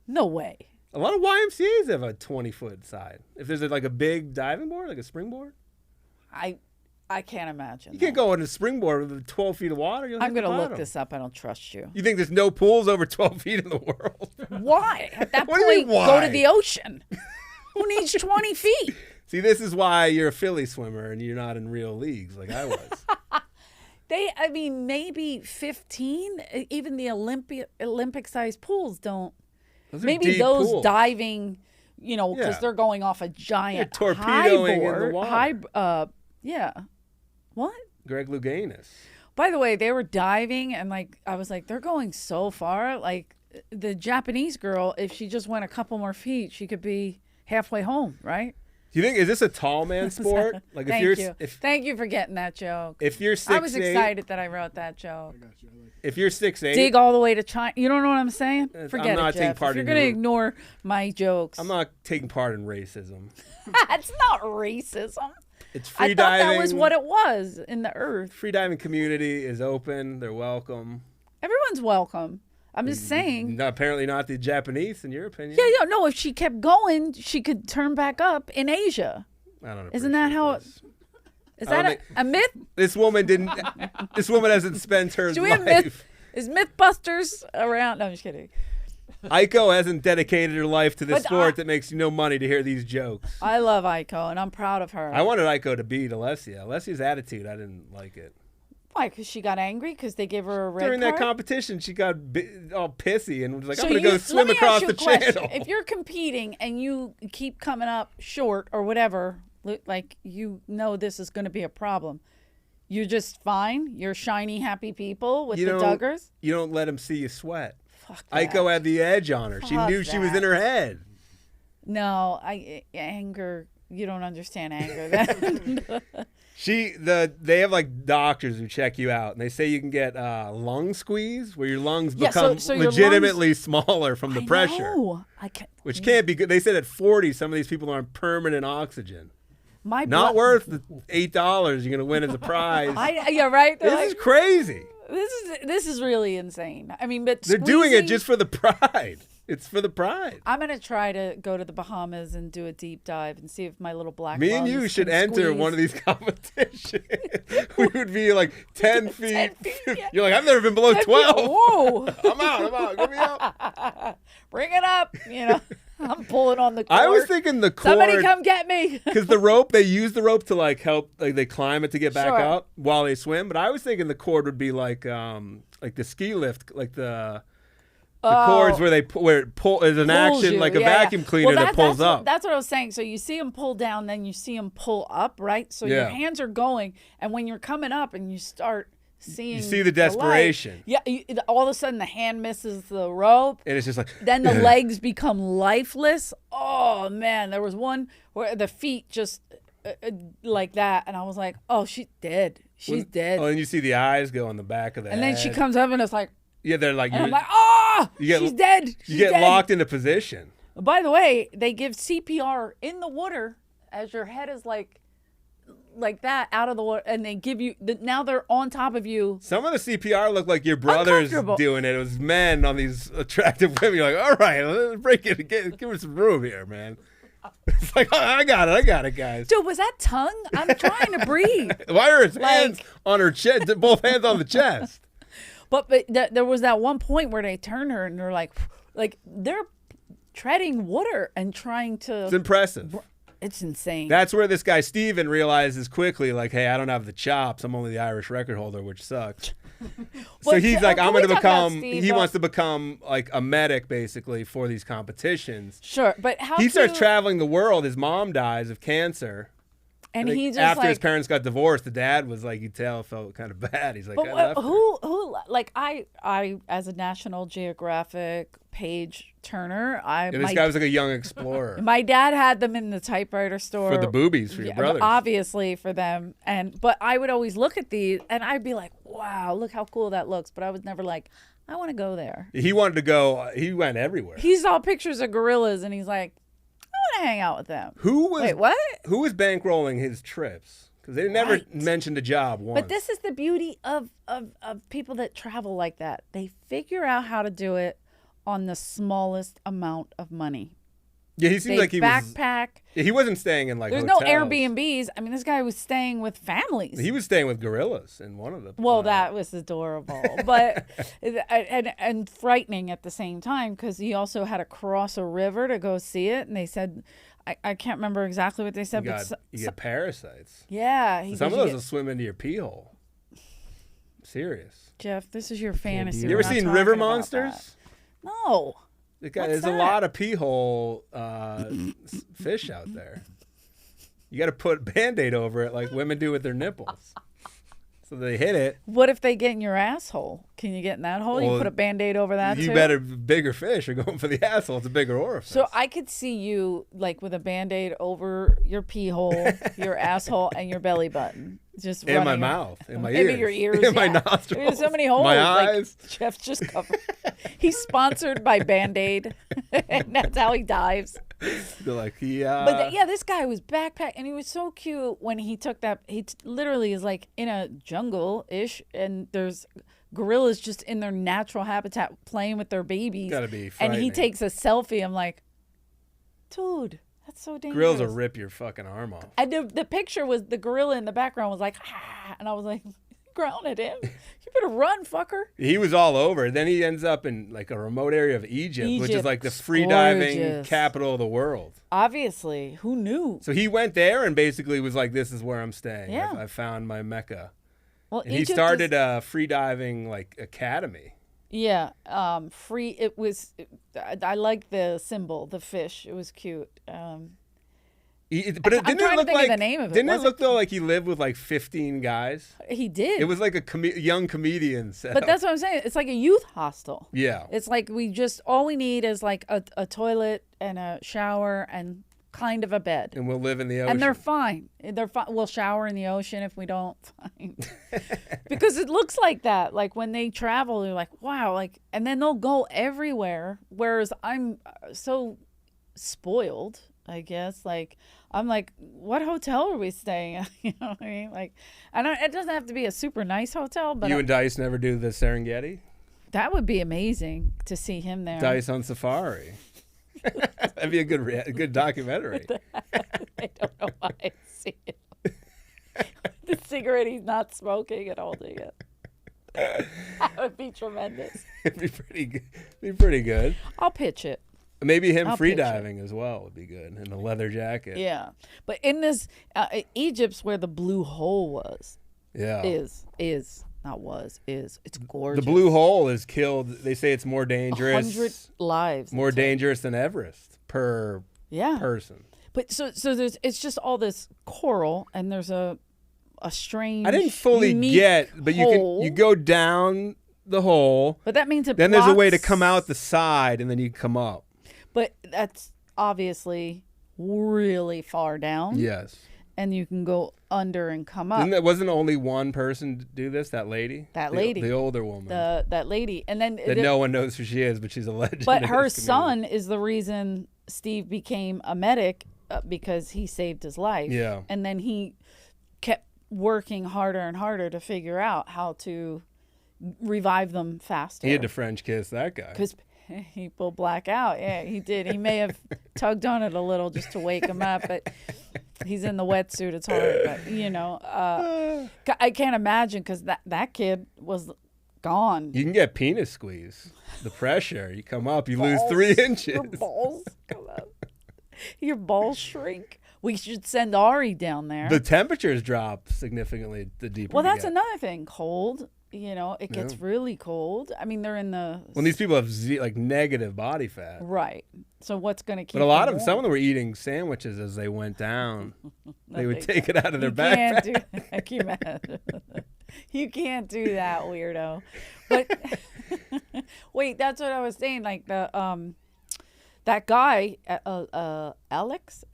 No way. A lot of YMCA's have a 20-foot side. If there's like a big diving board, like a springboard. I can't imagine. You can't go on a springboard with 12 feet of water. I'm going to look this up. I don't trust you. You think there's no pools over 12 feet in the world? Why? At that What do you point, mean, why? go to the ocean. Who needs 20 feet? See, this is why you're a Philly swimmer and you're not in real leagues like I was. I mean, maybe 15. Even the Olympic-sized pools don't. Maybe those pools. Diving, because Yeah. they're going off a giant torpedoing in the high water. yeah. What? Greg Louganis. By the way, they were diving, and I was like, they're going so far. Like the Japanese girl, if she just went a couple more feet, she could be halfway home, right? Do you think is this a tall man sport? Like Thank you for getting that joke. If you're 6'8", I was excited that I wrote that joke. If you're 6'8", Dig all the way to China. You don't know what I'm saying? Forget I'm not it, taking Jeff. part If you're in going to your- ignore my jokes. I'm not taking part in racism. That's not racism. It's free I thought diving. that was what it was in the earth. Free diving community is open. They're welcome. Everyone's welcome. I'm just saying. No, apparently not the Japanese, in your opinion. Yeah, no. If she kept going, she could turn back up in Asia. I don't know. Isn't that how? This. Is that a myth? This woman didn't. This woman hasn't spent her Do we have life. Is Mythbusters around? No, I'm just kidding. Aiko hasn't dedicated her life to this But sport that makes you no money to hear these jokes. I love Aiko, and I'm proud of her. I wanted Aiko to beat Alessia. Alessia's attitude, I didn't like it. Why? Because she got angry because they gave her a red During card? that competition, she got all pissy and was like, So I'm going to go let swim me across ask you the a question. channel. If you're competing and you keep coming up short or whatever, like this is going to be a problem, you're just fine? You're shiny, happy people with the Duggars? You don't let them see you sweat. Fuck that. Aiko had the edge on her. She Fuck knew she was in that. her head. No, anger. You don't understand anger. They have like doctors who check you out, and they say you can get lung squeeze, where your lungs become so your legitimately smaller from the pressure, I can't. which can't be good. They said at 40, some of these people are on permanent oxygen. Not Worth the $8 you're gonna win as a prize. Yeah, right. This is crazy. This is really insane. I mean, but They're doing it just for the pride. It's for the pride. I'm gonna try to go to the Bahamas and do a deep dive and see if my little black. Me and you should enter one of these competitions. We would be like 10 feet. Yeah. You're like, I've never been below 12. Whoa! I'm out. Get me up. Bring it up. I'm pulling on the cord. I was thinking the cord. Somebody come get me. Because the rope, they use the rope to like help, like they climb it to get back Sure. up while they swim. But I was thinking the cord would be like the ski lift, like the cords where it is an action, like a vacuum cleaner that pulls up. That's what I was saying. So you see them pull down, then you see them pull up, right? So your hands are going, and when you're coming up and you start seeing, you see the desperation. All of a sudden the hand misses the rope, and it's just like then the legs become lifeless. Oh man, there was one where the feet just like that, and I was like, oh, she's dead. She's dead. Oh, and you see the eyes go on the back of the and head. then she comes up and it's like. Yeah, they're like, And I'm like, oh, she's dead. You get locked into position. By the way, they give CPR in the water as your head is like that out of the water, and they give you now they're on top of you. Some of the CPR looked like your brothers doing it. It was men on these attractive women. You're like, all right, let's break it. Give her some room here, man. It's like, oh, I got it, guys. Dude, was that tongue? I'm trying to breathe. Why are his hands on her chest? Both hands on the chest. But there was that one point where they turned her and they're like, like they're treading water and trying to. It's impressive. It's insane. That's where this guy Steven realizes quickly, like, hey, I don't have the chops. I'm only the Irish record holder, which sucks. So he's like, I'm going to become. He wants to become like a medic, basically, for these competitions. Sure, but how he starts traveling the world. His mom dies of cancer. And he just after his parents got divorced, the dad was like, you tell, felt kind of bad. He's like, but I left her. who like I as a National Geographic page turner, this guy was like a young explorer. My dad had them in the typewriter store for the boobies for your brothers, obviously for them. But I would always look at these and I'd be like, wow, look how cool that looks. But I was never like, I want to go there. He wanted to go. He went everywhere. He saw pictures of gorillas and he's like, I want to hang out with them. Wait, what? Who was bankrolling his trips? Because they never mentioned a job once. But this is the beauty of people that travel like that. They figure out how to do it on the smallest amount of money. Yeah, he seems like he backpack. He wasn't staying in like There's hotels. no Airbnbs. I mean, this guy was staying with families. He was staying with gorillas in one of the. Well, that was adorable, but and frightening at the same time because he also had to cross a river to go see it, and they said, I can't remember exactly what they said, you get parasites. Yeah, some of those will swim into your pee hole. Serious. Jeff, this is your fantasy. You ever seen River Monsters? No. There's a lot of pee hole fish out there. You got to put Band-Aid over it like women do with their nipples. So they hit it. What if they get in your asshole? Can you get in that hole? Well, you put a Band-Aid over that too? Bigger fish are going for the asshole. It's a bigger orifice. So I could see you like with a Band-Aid over your pee hole, your asshole, and your belly button. Just in my mouth, in my maybe ears, your ears, in my nostrils. There's so many holes. My eyes. Like, Jeff's just covered. He's sponsored by Band-Aid, and that's how he dives. They're like, yeah. But this guy was backpack, and he was so cute when he took that. He literally is like in a jungle-ish, and there's gorillas just in their natural habitat playing with their babies. Gotta be frightening. And he takes a selfie. I'm like, dude. That's so dangerous. Gorillas will rip your fucking arm off. And the picture was the gorilla in the background was like, and I was like, grounded him. You better run, fucker. He was all over. Then he ends up in like a remote area of Egypt, which is like the freediving capital of the world. Obviously, who knew? So he went there and basically was like, "This is where I'm staying. Yeah. I found my Mecca." Well, and he started a freediving like academy. Yeah, free. It was. I like the symbol, the fish. It was cute. But it didn't look like the name of it. Didn't it look though like he lived with like 15 guys? He did. It was like a young comedian set. But that's what I'm saying. It's like a youth hostel. Yeah. It's like all we need is like a toilet and a shower and kind of a bed. And we'll live in the ocean. And they're fine. We'll shower in the ocean if we don't find. Because it looks like that. Like when they travel, they're like, wow. Like, and then they'll go everywhere. Whereas I'm so spoiled, I guess. Like, I'm like, what hotel are we staying at? You know what I mean? Like, it doesn't have to be a super nice hotel, but you and Dice never do the Serengeti? That would be amazing to see him there. Dice on safari. That'd be a good documentary. I don't know why I see it. The cigarette he's not smoking and holding it. That would be tremendous. It'd be pretty good. I'll pitch it. Maybe him freediving as well would be good in a leather jacket. Yeah, but in this Egypt's where the blue hole was. Yeah, is it's gorgeous. The blue hole is killed. They say it's more dangerous. 100 lives. More dangerous than Everest per person. But so there's it's just all this coral and there's a strange. I didn't fully get, but hole. you go down the hole. But that means then there's a way to come out the side and then you come up. But that's obviously really far down. Yes. And you can go under and come up. Wasn't only one person do this? That lady. The older woman. That lady, and then no one knows who she is, but she's a legend. But her son is the reason Steve became a medic because he saved his life. Yeah. And then he kept working harder and harder to figure out how to revive them faster. He had to French kiss that guy. Because people black out. Yeah, he did. He may have tugged on it a little just to wake him up, but he's in the wetsuit. It's hard. But, I can't imagine because that kid was gone. You can get penis squeeze. The pressure. You come up, you lose 3 inches. Your balls come up. Your balls shrink. We should send Ari down there. The temperatures drop significantly the deeper. Well, that's another thing. Cold. It gets really cold. I mean, they're in the... When these people have negative body fat. Right. So what's going to keep But a lot of them, some of them were eating sandwiches as they went down. They would take it out of their backpack. Can't do that. Can you imagine? You can't do that, weirdo. But wait, that's what I was saying. Like that guy, Alex.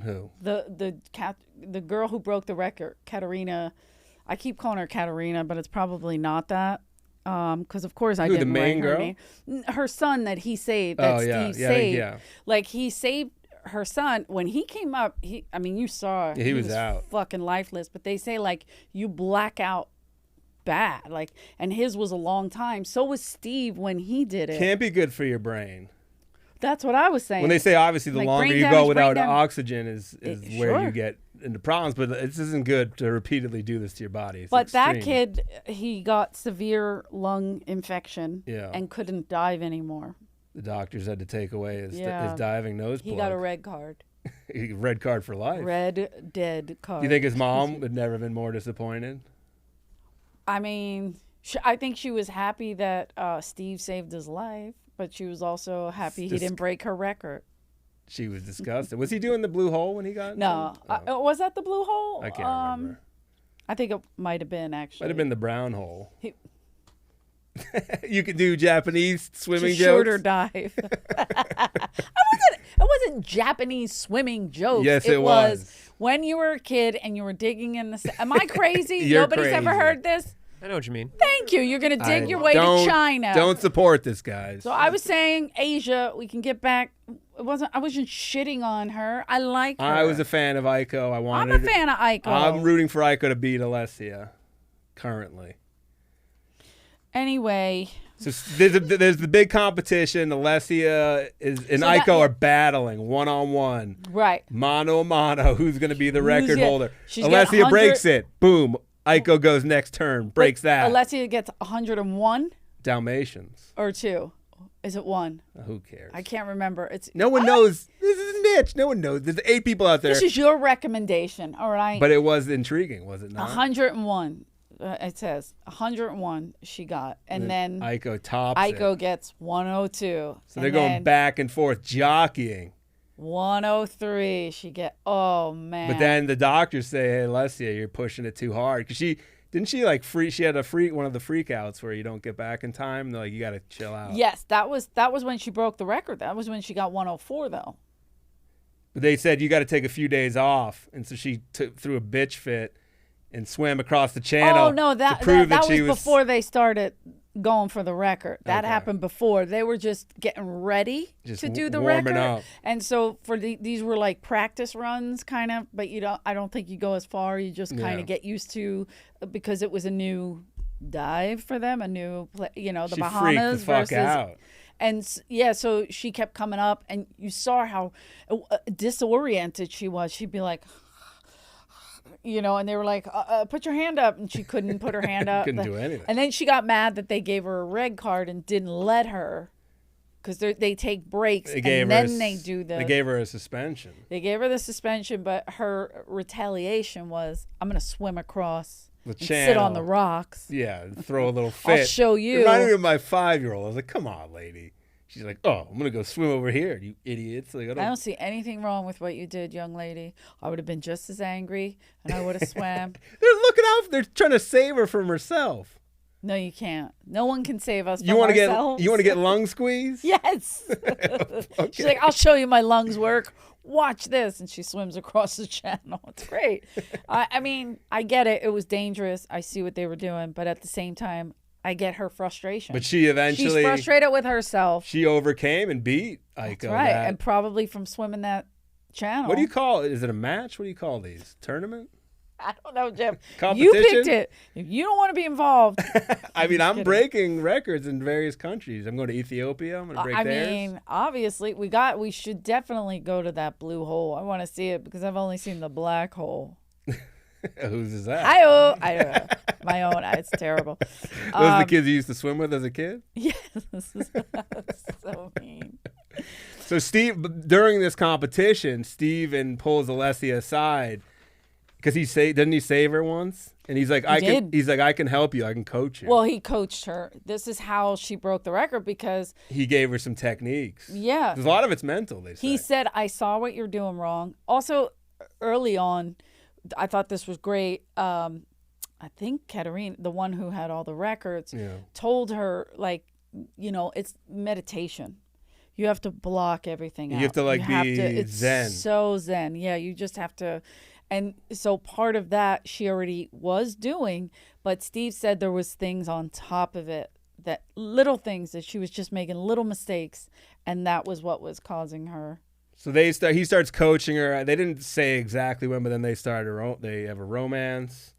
Who? The girl who broke the record, Katerina. I keep calling her Katerina, but it's probably not that. Because of course I didn't write her name. Her son that he saved, that Steve saved. Yeah. Like he saved her son when he came up. You saw he was out, fucking lifeless. But they say like you black out bad, like, and his was a long time. So was Steve when he did it. Can't be good for your brain. That's what I was saying. When they say obviously the longer you go without oxygen is where you get into problems, but this isn't good to repeatedly do this to your body. It's but extreme. That kid, he got severe lung infection and couldn't dive anymore. The doctors had to take away his diving nose plug. He got a red card. Red card for life. Red dead card. Do you think his mom would never have been more disappointed? I mean, I think she was happy that Steve saved his life, but she was also happy he didn't break her record. She was disgusted. Was he doing the blue hole when he got? No. Was that the blue hole? I can't remember. I think it might have been, actually. Might have been the brown hole. You could do Japanese swimming jokes. Shorter dive. It wasn't Japanese swimming jokes. Yes, it was. When you were a kid and you were digging in the... Am I crazy? Nobody's ever heard this? I know what you mean. Thank you. You're going to dig your way to China. Don't support this, guys. So I was saying, Asia, we can get back. I wasn't shitting on her. I like her. I was a fan of Aiko. I'm a fan of Aiko. I'm rooting for Aiko to beat Alessia currently. Anyway. So there's the big competition. Alessia and Aiko are battling one-on-one. Right. Mano a mano. Who's going to be the record holder? Alessia breaks it. Boom. Aiko goes next turn, breaks that. Alessia gets 101? Dalmatians. Or 2. Is it 1? Who cares? I can't remember. No one knows. This is a niche. No one knows. There's 8 people out there. This is your recommendation, all right? But it was intriguing, was it not? 101. It says 101 she got. And then Aiko tops Aiko gets 102. So they're going back and forth, jockeying. 103 she oh man. But then the doctors say, hey, Alessia, you're pushing it too hard, because she had one of the freakouts where you don't get back in time. They're like, you got to chill out. Yes, that was when she broke the record. That was when she got 104 though. But they said you got to take a few days off, and so she threw a bitch fit and swam across the channel. Oh no, that was before they started going for the record. That happened before. They were just getting ready to do the record. Up. And so for these were like practice runs kind of, but I don't think you go as far. You just kind of get used to, because it was a new dive for them, a new the Bahamas freaked the fuck out. And so she kept coming up, and you saw how disoriented she was. She'd be like, and they were like, put your hand up. And she couldn't put her hand up. Couldn't do anything. And then she got mad that they gave her a red card and didn't let her, because they take breaks they do They gave her a suspension. They gave her the suspension, but her retaliation was, I'm going to swim across the and channel. sit on the rocks. Yeah, throw a little fit. I'll show you. It reminded me of my 5-year-old. I was like, come on, lady. She's like, oh, I'm going to go swim over here, you idiots. Like, I don't see anything wrong with what you did, young lady. I would have been just as angry, and I would have swam. They're looking out. They're trying to save her from herself. No, you can't. No one can save us from ourselves. You want to get lung squeeze? Yes. Okay. She's like, I'll show you my lungs work. Watch this. And she swims across the channel. It's great. I mean, I get it. It was dangerous. I see what they were doing. But at the same time, I get her frustration. But she's frustrated with herself. She overcame and beat Aiko. That's right. And probably from swimming that channel. What do you call it? Is it a match? What do you call these? Tournament? I don't know, Jeff. Competition? You picked it. If you don't want to be involved. I mean, I'm breaking records in various countries. I'm going to Ethiopia. I'm going to break theirs. I mean, obviously, we should definitely go to that blue hole. I want to see it because I've only seen the black hole. Whose is that? I don't know. My own. It's terrible. Those are the kids you used to swim with as a kid? Yes. So mean. So Steve, during this competition, Steven pulls Alessia aside because didn't he save her once? And he's like, I can help you. I can coach you. Well, he coached her. This is how she broke the record because he gave her some techniques. Yeah. There's a lot of it's mental, they say. He said, I saw what you're doing wrong. Also, early on, I thought this was great. I think Katerina, the one who had all the records, told her, like, it's meditation. You have to block everything out. You have to, like, it's zen. So zen. Yeah, you just have to. And so part of that she already was doing, but Steve said there was things on top of it, that little things that she was just making little mistakes, and that was what was causing her. So he starts coaching her. They didn't say exactly when, but then they have a romance.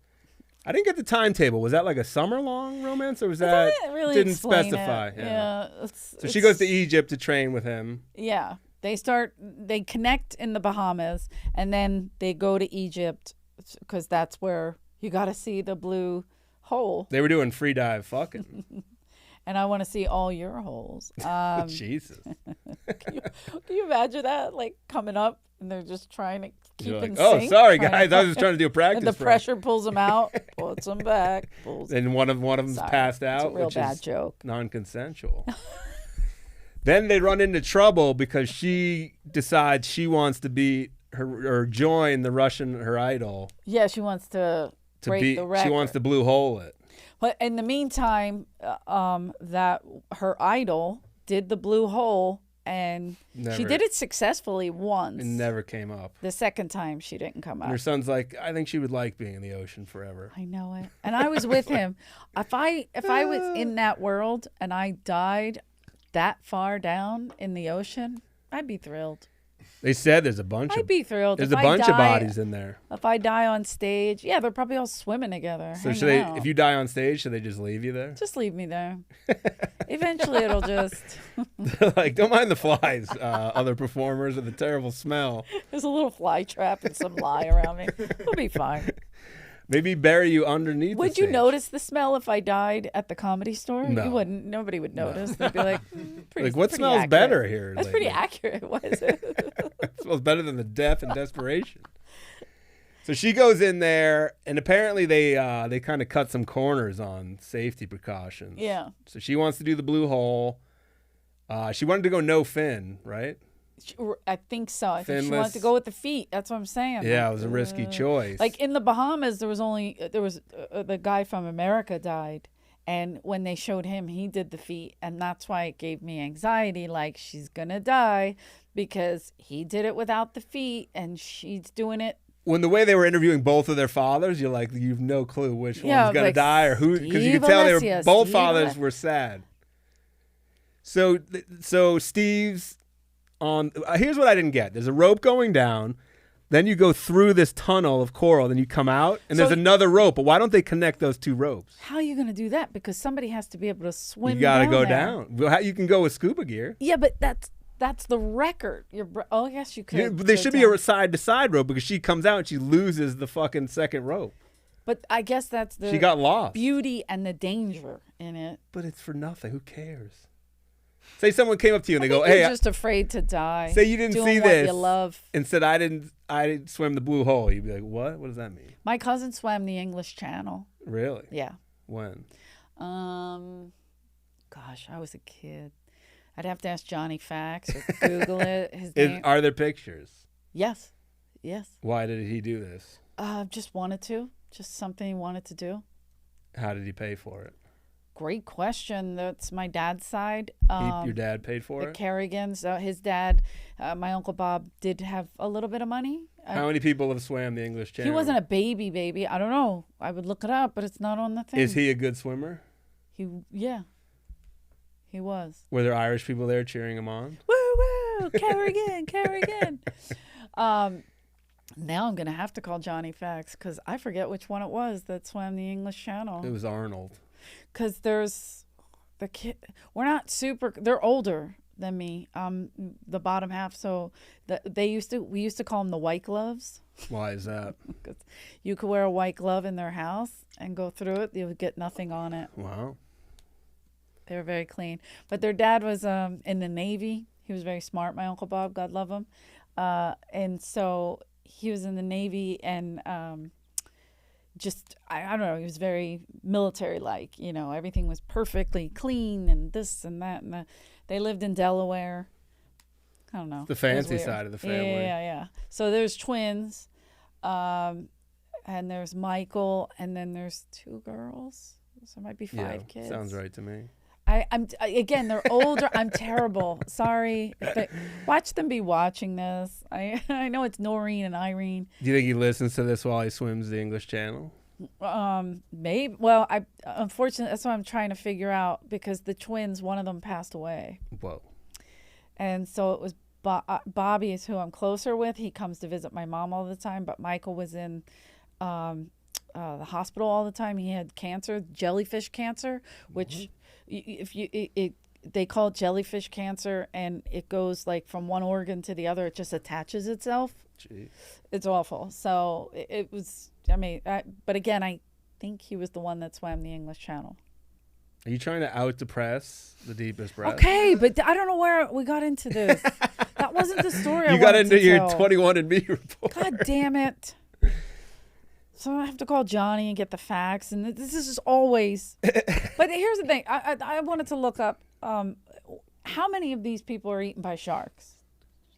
I didn't get the timetable. Was that like a summer-long romance, or was that really didn't specify? It. Yeah. So she goes to Egypt to train with him. Yeah. They connect in the Bahamas, and then they go to Egypt because that's where you got to see the blue hole. They were doing free dive fucking. And I want to see all your holes. Jesus. Can you imagine that? Like coming up and they're just trying to keep in sync. Oh, sorry, guys. I was just trying to do a practice. And the pressure pulls them out, puts them back. And one of them's passed out. It's a real which bad is joke. Non-consensual. Then they run into trouble because she decides she wants to beat her or join her idol. Yeah, she wants to break the record. She wants to blue hole it. But in the meantime, that her idol did the blue hole, and she did it successfly once. It never came up. The second time, she didn't come up. And her son's like, I think she would like being in the ocean forever. I know it. And I was with him. If I was in that world and I died that far down in the ocean, I'd be thrilled. They said there's a bunch I'd be thrilled. There's a bunch of bodies in there. If I die on stage, yeah, they're probably all swimming together. So if you die on stage, should they just leave you there? Just leave me there. Eventually it'll just... Like, don't mind the flies, other performers, or the terrible smell. There's a little fly trap and some lye around me. We'll be fine. Maybe bury you underneath the Would you notice the smell if I died at the Comedy Store? No. You wouldn't. Nobody would notice. They'd be like, what smells accurate. better here? That's pretty accurate. What is it? It smells better than the death and desperation. So she goes in there, and apparently they kind of cut some corners on safety precautions. Yeah. So she wants to do the blue hole. She wanted to go no fin, right? I think so. I think she wanted to go with the feet. That's what I'm saying. Yeah, it was a risky choice. Like in the Bahamas, there was the guy from America died, and when they showed him, he did the feet, and that's why it gave me anxiety. Like, she's gonna die because he did it without the feet, and she's doing it. When the way they were interviewing both of their fathers, you're like, you've no clue which one's gonna die or who, because you could tell both fathers were sad. So Steve's on. Here's what I didn't get. There's a rope going down, then you go through this tunnel of coral, then you come out, and there's another rope. But why don't they connect those two ropes? How are you going to do that? Because somebody has to be able to swim. You got to go there. down. Well, you can go with scuba gear. Yeah, but that's the record. I guess you could. Yeah, but there should be a side to side rope, because she comes out and she loses the fucking second rope. But I guess that's the she got lost. Beauty and the danger in it. But it's for nothing. Who cares? Say someone came up to you and they go, "Hey, you're just afraid to die." Say you didn't see this. You love. And said, "I didn't swim the blue hole." You'd be like, "What? What does that mean?" My cousin swam the English Channel. Really? Yeah. When? Gosh, I was a kid. I'd have to ask Johnny Fax or Google it. His name. Are there pictures? Yes. Yes. Why did he do this? Just wanted to. Just something he wanted to do. How did he pay for it? Great question. That's my dad's side. Your dad paid for it? The Kerrigans. His dad, my Uncle Bob, did have a little bit of money. How many people have swam the English Channel? He wasn't a baby. I don't know. I would look it up, but it's not on the thing. Is he a good swimmer? Yeah. He was. Were there Irish people there cheering him on? Woo, woo, Kerrigan. Now I'm going to have to call Johnny Fax, because I forget which one it was that swam the English Channel. It was Arnold. Because there's the kid. We're not super. They're older than me. The bottom half. So we used to call them the white gloves. Why is that? You could wear a white glove in their house and go through it. You would get nothing on it. Wow. They were very clean. But their dad was in the Navy. He was very smart, my Uncle Bob, God love him. And so he was in the Navy and I don't know, he was very military-like. You know, everything was perfectly clean and this and that. And they lived in Delaware. I don't know. The fancy side of the family. Yeah. So there's twins. And there's Michael. And then there's 2 girls. So it might be 5 kids. Sounds right to me. Again, they're older. I'm terrible. Sorry. Watch them be watching this. I know it's Noreen and Irene. Do you think he listens to this while he swims the English Channel? Maybe. Well, unfortunately, that's what I'm trying to figure out because the twins, one of them passed away. Whoa. And so it was Bobby is who I'm closer with. He comes to visit my mom all the time, but Michael was in the hospital all the time. He had cancer, jellyfish cancer, which they call it jellyfish cancer, and it goes like from one organ to the other. It just attaches itself. Jeez. It's awful. So it was. I mean, but again, I think he was the one that swam the English Channel. Are you trying to out-depress the deepest breath? Okay, but I don't know where we got into this. That wasn't the story. You got into your 21andMe report. God damn it. So I have to call Johnny and get the facts, and this is just always. But here's the thing: I wanted to look up how many of these people are eaten by sharks.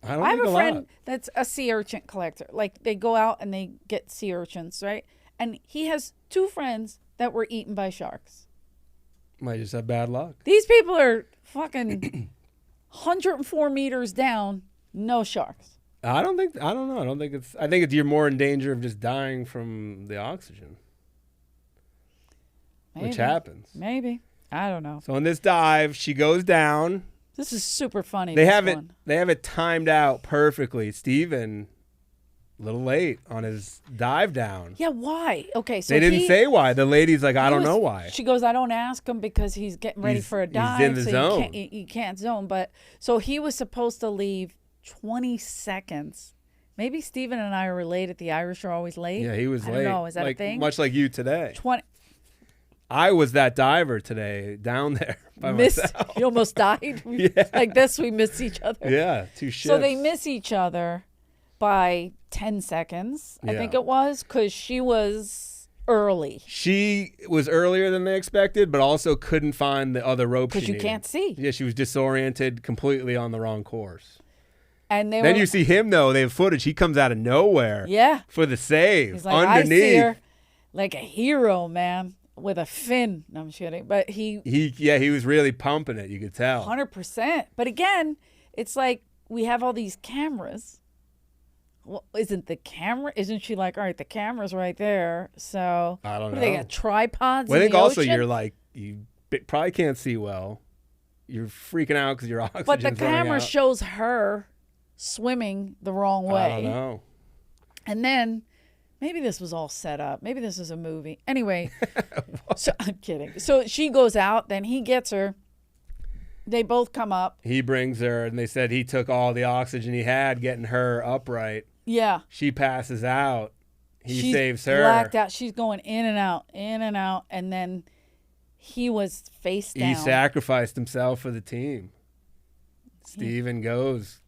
I have a friend that's a sea urchin collector. Like they go out and they get sea urchins, right? And he has 2 friends that were eaten by sharks. Might just have bad luck. These people are fucking 104 meters down, no sharks. I don't know. I think it's you're more in danger of just dying from the oxygen. Maybe. Which happens. Maybe. I don't know. So in this dive, she goes down. This is super funny. They have it timed out perfectly. Steven, a little late on his dive down. Yeah, why? Okay, so they didn't say why. The lady's like, I don't know why. She goes, I don't ask him because he's getting ready for a dive. He's in the zone. You can't zone. But so he was supposed to leave 20 seconds. Maybe Steven and I are related. The Irish are always late. Yeah, he was late. I don't know. Is that a thing? Much like you today. 20. I was that diver today down there by myself. You almost died? Yeah. Like this, we miss each other. Yeah, 2 shifts. So they miss each other by 10 seconds, I think it was, because she was early. She was earlier than they expected, but also couldn't find the other rope she needed. Because you can't see. Yeah, she was disoriented, completely on the wrong course. And then you see him, though. They have footage. He comes out of nowhere for the save. He's like, underneath. I see her like a hero, man, with a fin. No, I'm kidding. But he was really pumping it. You could tell. 100%. But again, it's like we have all these cameras. Well, isn't she like, all right, the camera's right there. So I don't know. They got tripods. Well, I think in the also ocean? you're like, you probably can't see well. You're freaking out because your oxygen's running out. But the camera shows her swimming the wrong way. I don't know. And then maybe this was all set up. Maybe this is a movie. Anyway, so I'm kidding. So she goes out, then he gets her. They both come up. He brings her, and they said he took all the oxygen he had getting her upright. Yeah. She passes out. He saves her. She's blacked out. She's going in and out, and then he was face down. He sacrificed himself for the team. Steven goes.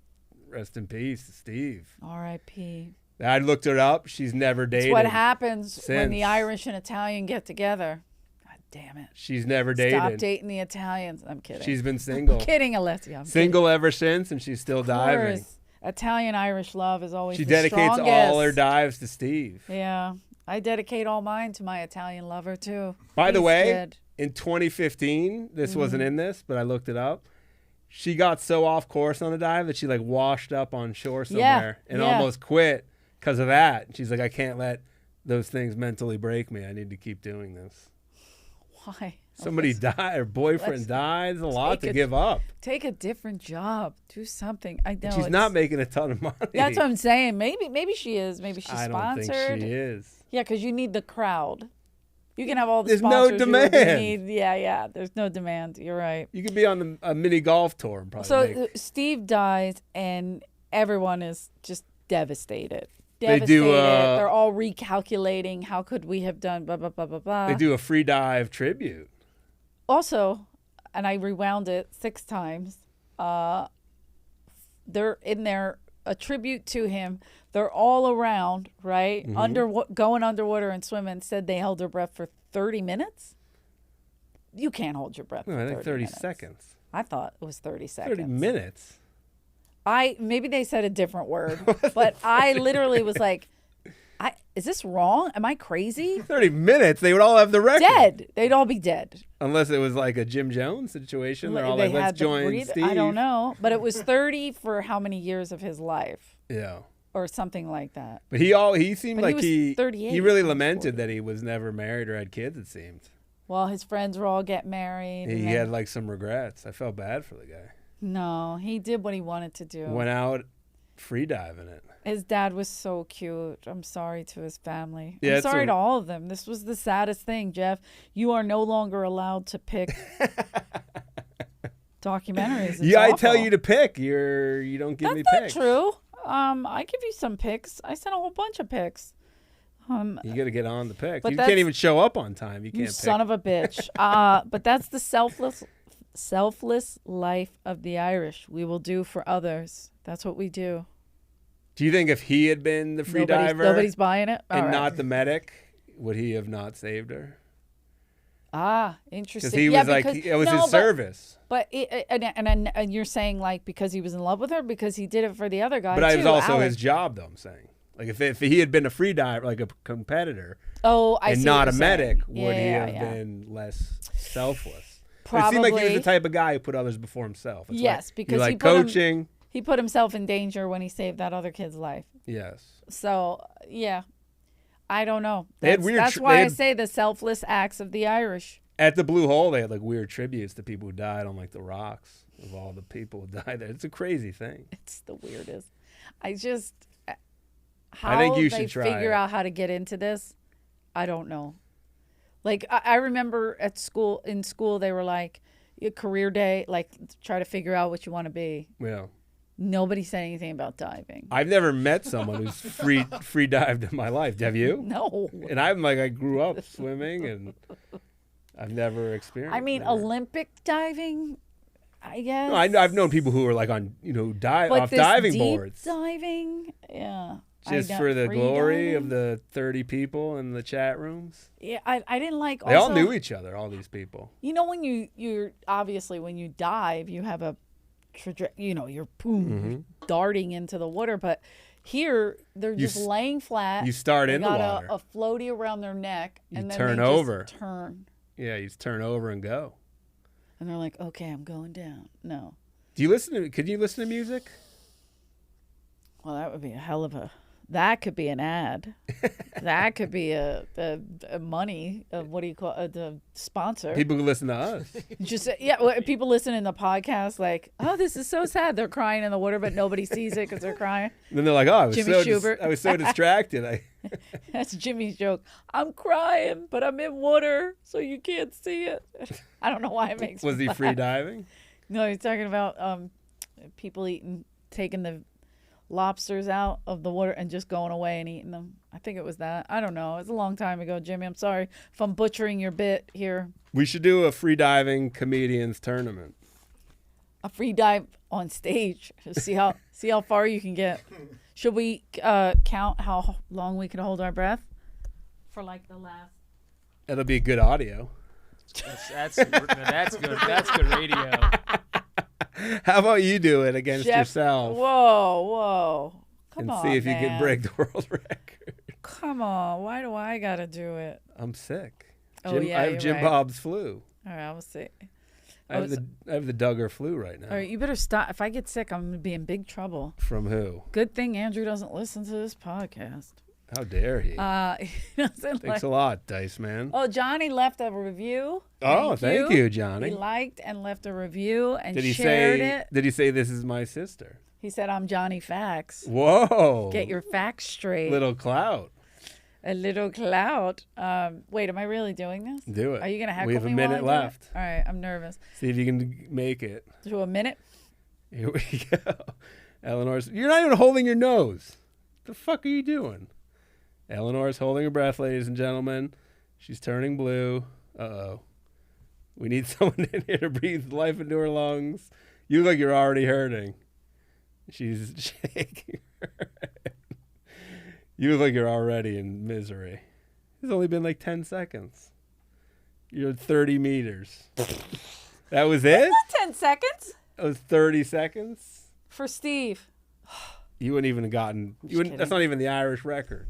Rest in peace, Steve. R.I.P. I looked her up. She's never dated. It's what happens when the Irish and Italian get together. God damn it. She's never dated. Stop dating the Italians. I'm kidding. She's been single. I'm kidding, Alessia. I'm single kidding. ever since, and she's still diving. Italian-Irish love is always She the dedicates strongest. all her dives to Steve. Yeah. I dedicate all mine to my Italian lover, too. By the way, good. In 2015, this wasn't in this, but I looked it up. She got so off course on a dive that she like washed up on shore somewhere and almost quit because of that. She's like, I can't let those things mentally break me. I need to keep doing this. Why? Somebody died, her boyfriend died. There's a lot to give up. Take a different job. Do something. I know. She's not making a ton of money. That's what I'm saying. Maybe she is. Maybe she's sponsored. I don't think she is. Yeah, because you need the crowd. You can have all the There's sponsors. no demand. You need. Yeah. There's no demand. You're right. You could be on a mini golf tour and probably So Steve dies, and everyone is just devastated. devastated. They're all recalculating. How could we have done blah, blah, blah, blah, blah. They do a free dive tribute. Also, and I rewound it 6 times, they're in there, a tribute to him. They're all around, right? Going underwater and swimming. Said they held their breath for 30 minutes. You can't hold your breath for 30 minutes. 30 seconds. I thought it was 30 seconds. 30 minutes? Maybe they said a different word, but I literally was like, is this wrong? Am I crazy? 30 minutes? They would all have the record. Dead. They'd all be dead. Unless it was like a Jim Jones situation. They're all like, let's join Steve. I don't know. But it was 30 for how many years of his life? Yeah. Or something like that. But he seemed like he 38. He really lamented that he was never married or had kids, it seemed. Well, his friends were all getting married. He had like some regrets. I felt bad for the guy. No, he did what he wanted to do. Went out free diving it. His dad was so cute. I'm sorry to his family. Yeah, I'm sorry to all of them. This was the saddest thing, Jeff. You are no longer allowed to pick documentaries. It's awful. I tell you to pick. You don't give me picks. That's not true. I give you some picks. I sent a whole bunch of picks. You got to get on the picks. You can't even show up on time. You can't pick. Son of a bitch. But that's the selfless life of the Irish. We will do for others. That's what we do. Do you think if he had been the free diver, nobody's buying it, and not the medic, would he have not saved her? Interesting. Because he was it was his service. But and you're saying like because he was in love with her, because he did it for the other guy. But it was also his job, though. I'm saying, like if he had been a free diver, like a competitor, and not a medic, would he have been less selfless? Probably. It seemed like he was the type of guy who put others before himself. It's yes, because he coaching. He put himself in danger when he saved that other kid's life. Yes. So yeah, I don't know. That's why I say the selfless acts of the Irish. At the Blue Hole, they had like weird tributes to people who died on like the rocks of all the people who died there. It's a crazy thing. It's the weirdest. I think you should try figure out how to get into this. I don't know. Like I remember in school they were like a career day, like try to figure out what you want to be. Yeah. Nobody said anything about diving. I've never met someone who's free dived in my life. Have you? No. And I grew up swimming, and I've never experienced. I mean, Olympic diving, I guess. No, I've known people who are like on off diving boards. Diving, yeah. Just for the glory of the 30 people in the chat rooms. Yeah, I didn't like. They all knew each other. All these people. You know, when you're obviously when you dive, you have a. You're darting into the water, but here they're just laying flat. You start in the water. A floaty around their neck, and then turn they over. Just turn. Yeah, you just turn over and go. And they're like, "Okay, I'm going down." No. Could you listen to music? Well, that would be a hell of a. That could be an ad. That could be a money of what do you call the sponsor. People who listen to us. People listen in the podcast like, oh, this is so sad. They're crying in the water, but nobody sees it because they're crying. And then they're like, oh, I was so distracted. That's Jimmy's joke. I'm crying, but I'm in water, so you can't see it. I don't know why it makes. Was he free diving? No, he's talking about people taking the lobsters out of the water and just going away and eating them. I think it was that. I don't know. It was a long time ago, Jimmy. I'm sorry if I'm butchering your bit here. We should do a free diving comedians tournament. A free dive on stage. See how far you can get. Should we count how long we can hold our breath for like the last? That'll be good audio. That's good. That's good radio. How about you do it against yourself? Whoa. Come on, see if you can break the world record. Come on. Why do I got to do it? I'm sick. I have Jim Bob's flu. All right, I will see. I have the Duggar flu right now. All right, you better stop. If I get sick, I'm going to be in big trouble. From who? Good thing Andrew doesn't listen to this podcast. How dare he? Thanks a lot, Dice Man. Oh, Johnny left a review. Thank you, Johnny. He liked and left a review and shared it. Did he say this is my sister? He said, I'm Johnny Facts. Whoa. Get your facts straight. Little clout. A little clout. Wait, am I really doing this? Do it. Are you going to heckle me? We have a minute left. All right, I'm nervous. See if you can make it. To a minute? Here we go. Eleanor's. You're not even holding your nose. The fuck are you doing? Eleanor's holding her breath, ladies and gentlemen. She's turning blue. Uh-oh. We need someone in here to breathe life into her lungs. You look like you're already hurting. She's shaking her head. You look like you're already in misery. It's only been like 10 seconds. You're 30 meters. That was it? Not 10 seconds. That was 30 seconds? For Steve. You wouldn't even have gotten... That's not even the Irish record.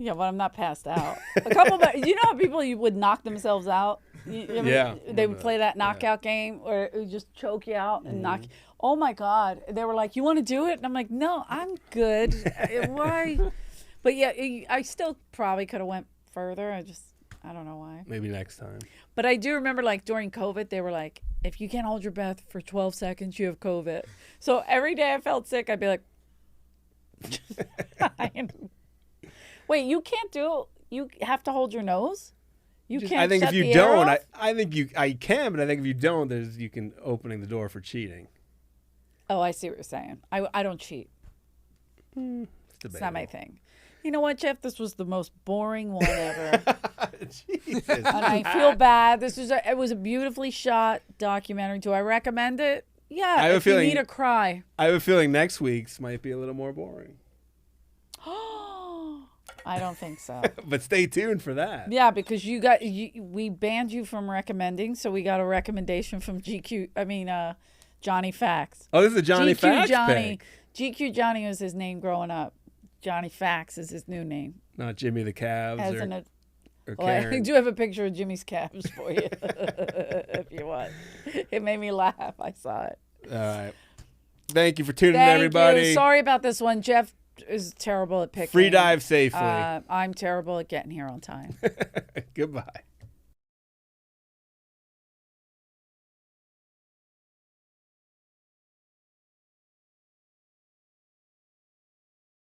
Yeah, but I'm not passed out. A couple of... You know how people would knock themselves out? Yeah. They would play that knockout game where it would just choke you out and knock... Oh, my God. They were like, you want to do it? And I'm like, no, I'm good. Why? But, yeah, I still probably could have went further. I don't know why. Maybe next time. But I do remember, like, during COVID, they were like, if you can't hold your breath for 12 seconds, you have COVID. So every day I felt sick, I'd be like... Wait, you can't do... You have to hold your nose? You can't. I think shut if you the air don't, off? I think I can, but I think if you don't, you can opening the door for cheating. Oh, I see what you're saying. I don't cheat. It's not my thing. You know what, Jeff? This was the most boring one ever. Jesus. And I feel bad. It was a beautifully shot documentary. Do I recommend it? Yeah. I have a feeling you need a cry. I have a feeling next week's might be a little more boring. I don't think so. But stay tuned for that. Yeah, because we banned you from recommending, so we got a recommendation from Johnny Fax. Oh, this is a Johnny Fax pick. GQ Johnny was his name growing up. Johnny Fax is his new name. Not Jimmy the Calves or Karen. I do have a picture of Jimmy's calves for you if you want. It made me laugh. I saw it. All right. Thank you for tuning in, everybody. You. Sorry about this one. Jeff is terrible at picking. Free dive safely. I'm terrible at getting here on time. Goodbye.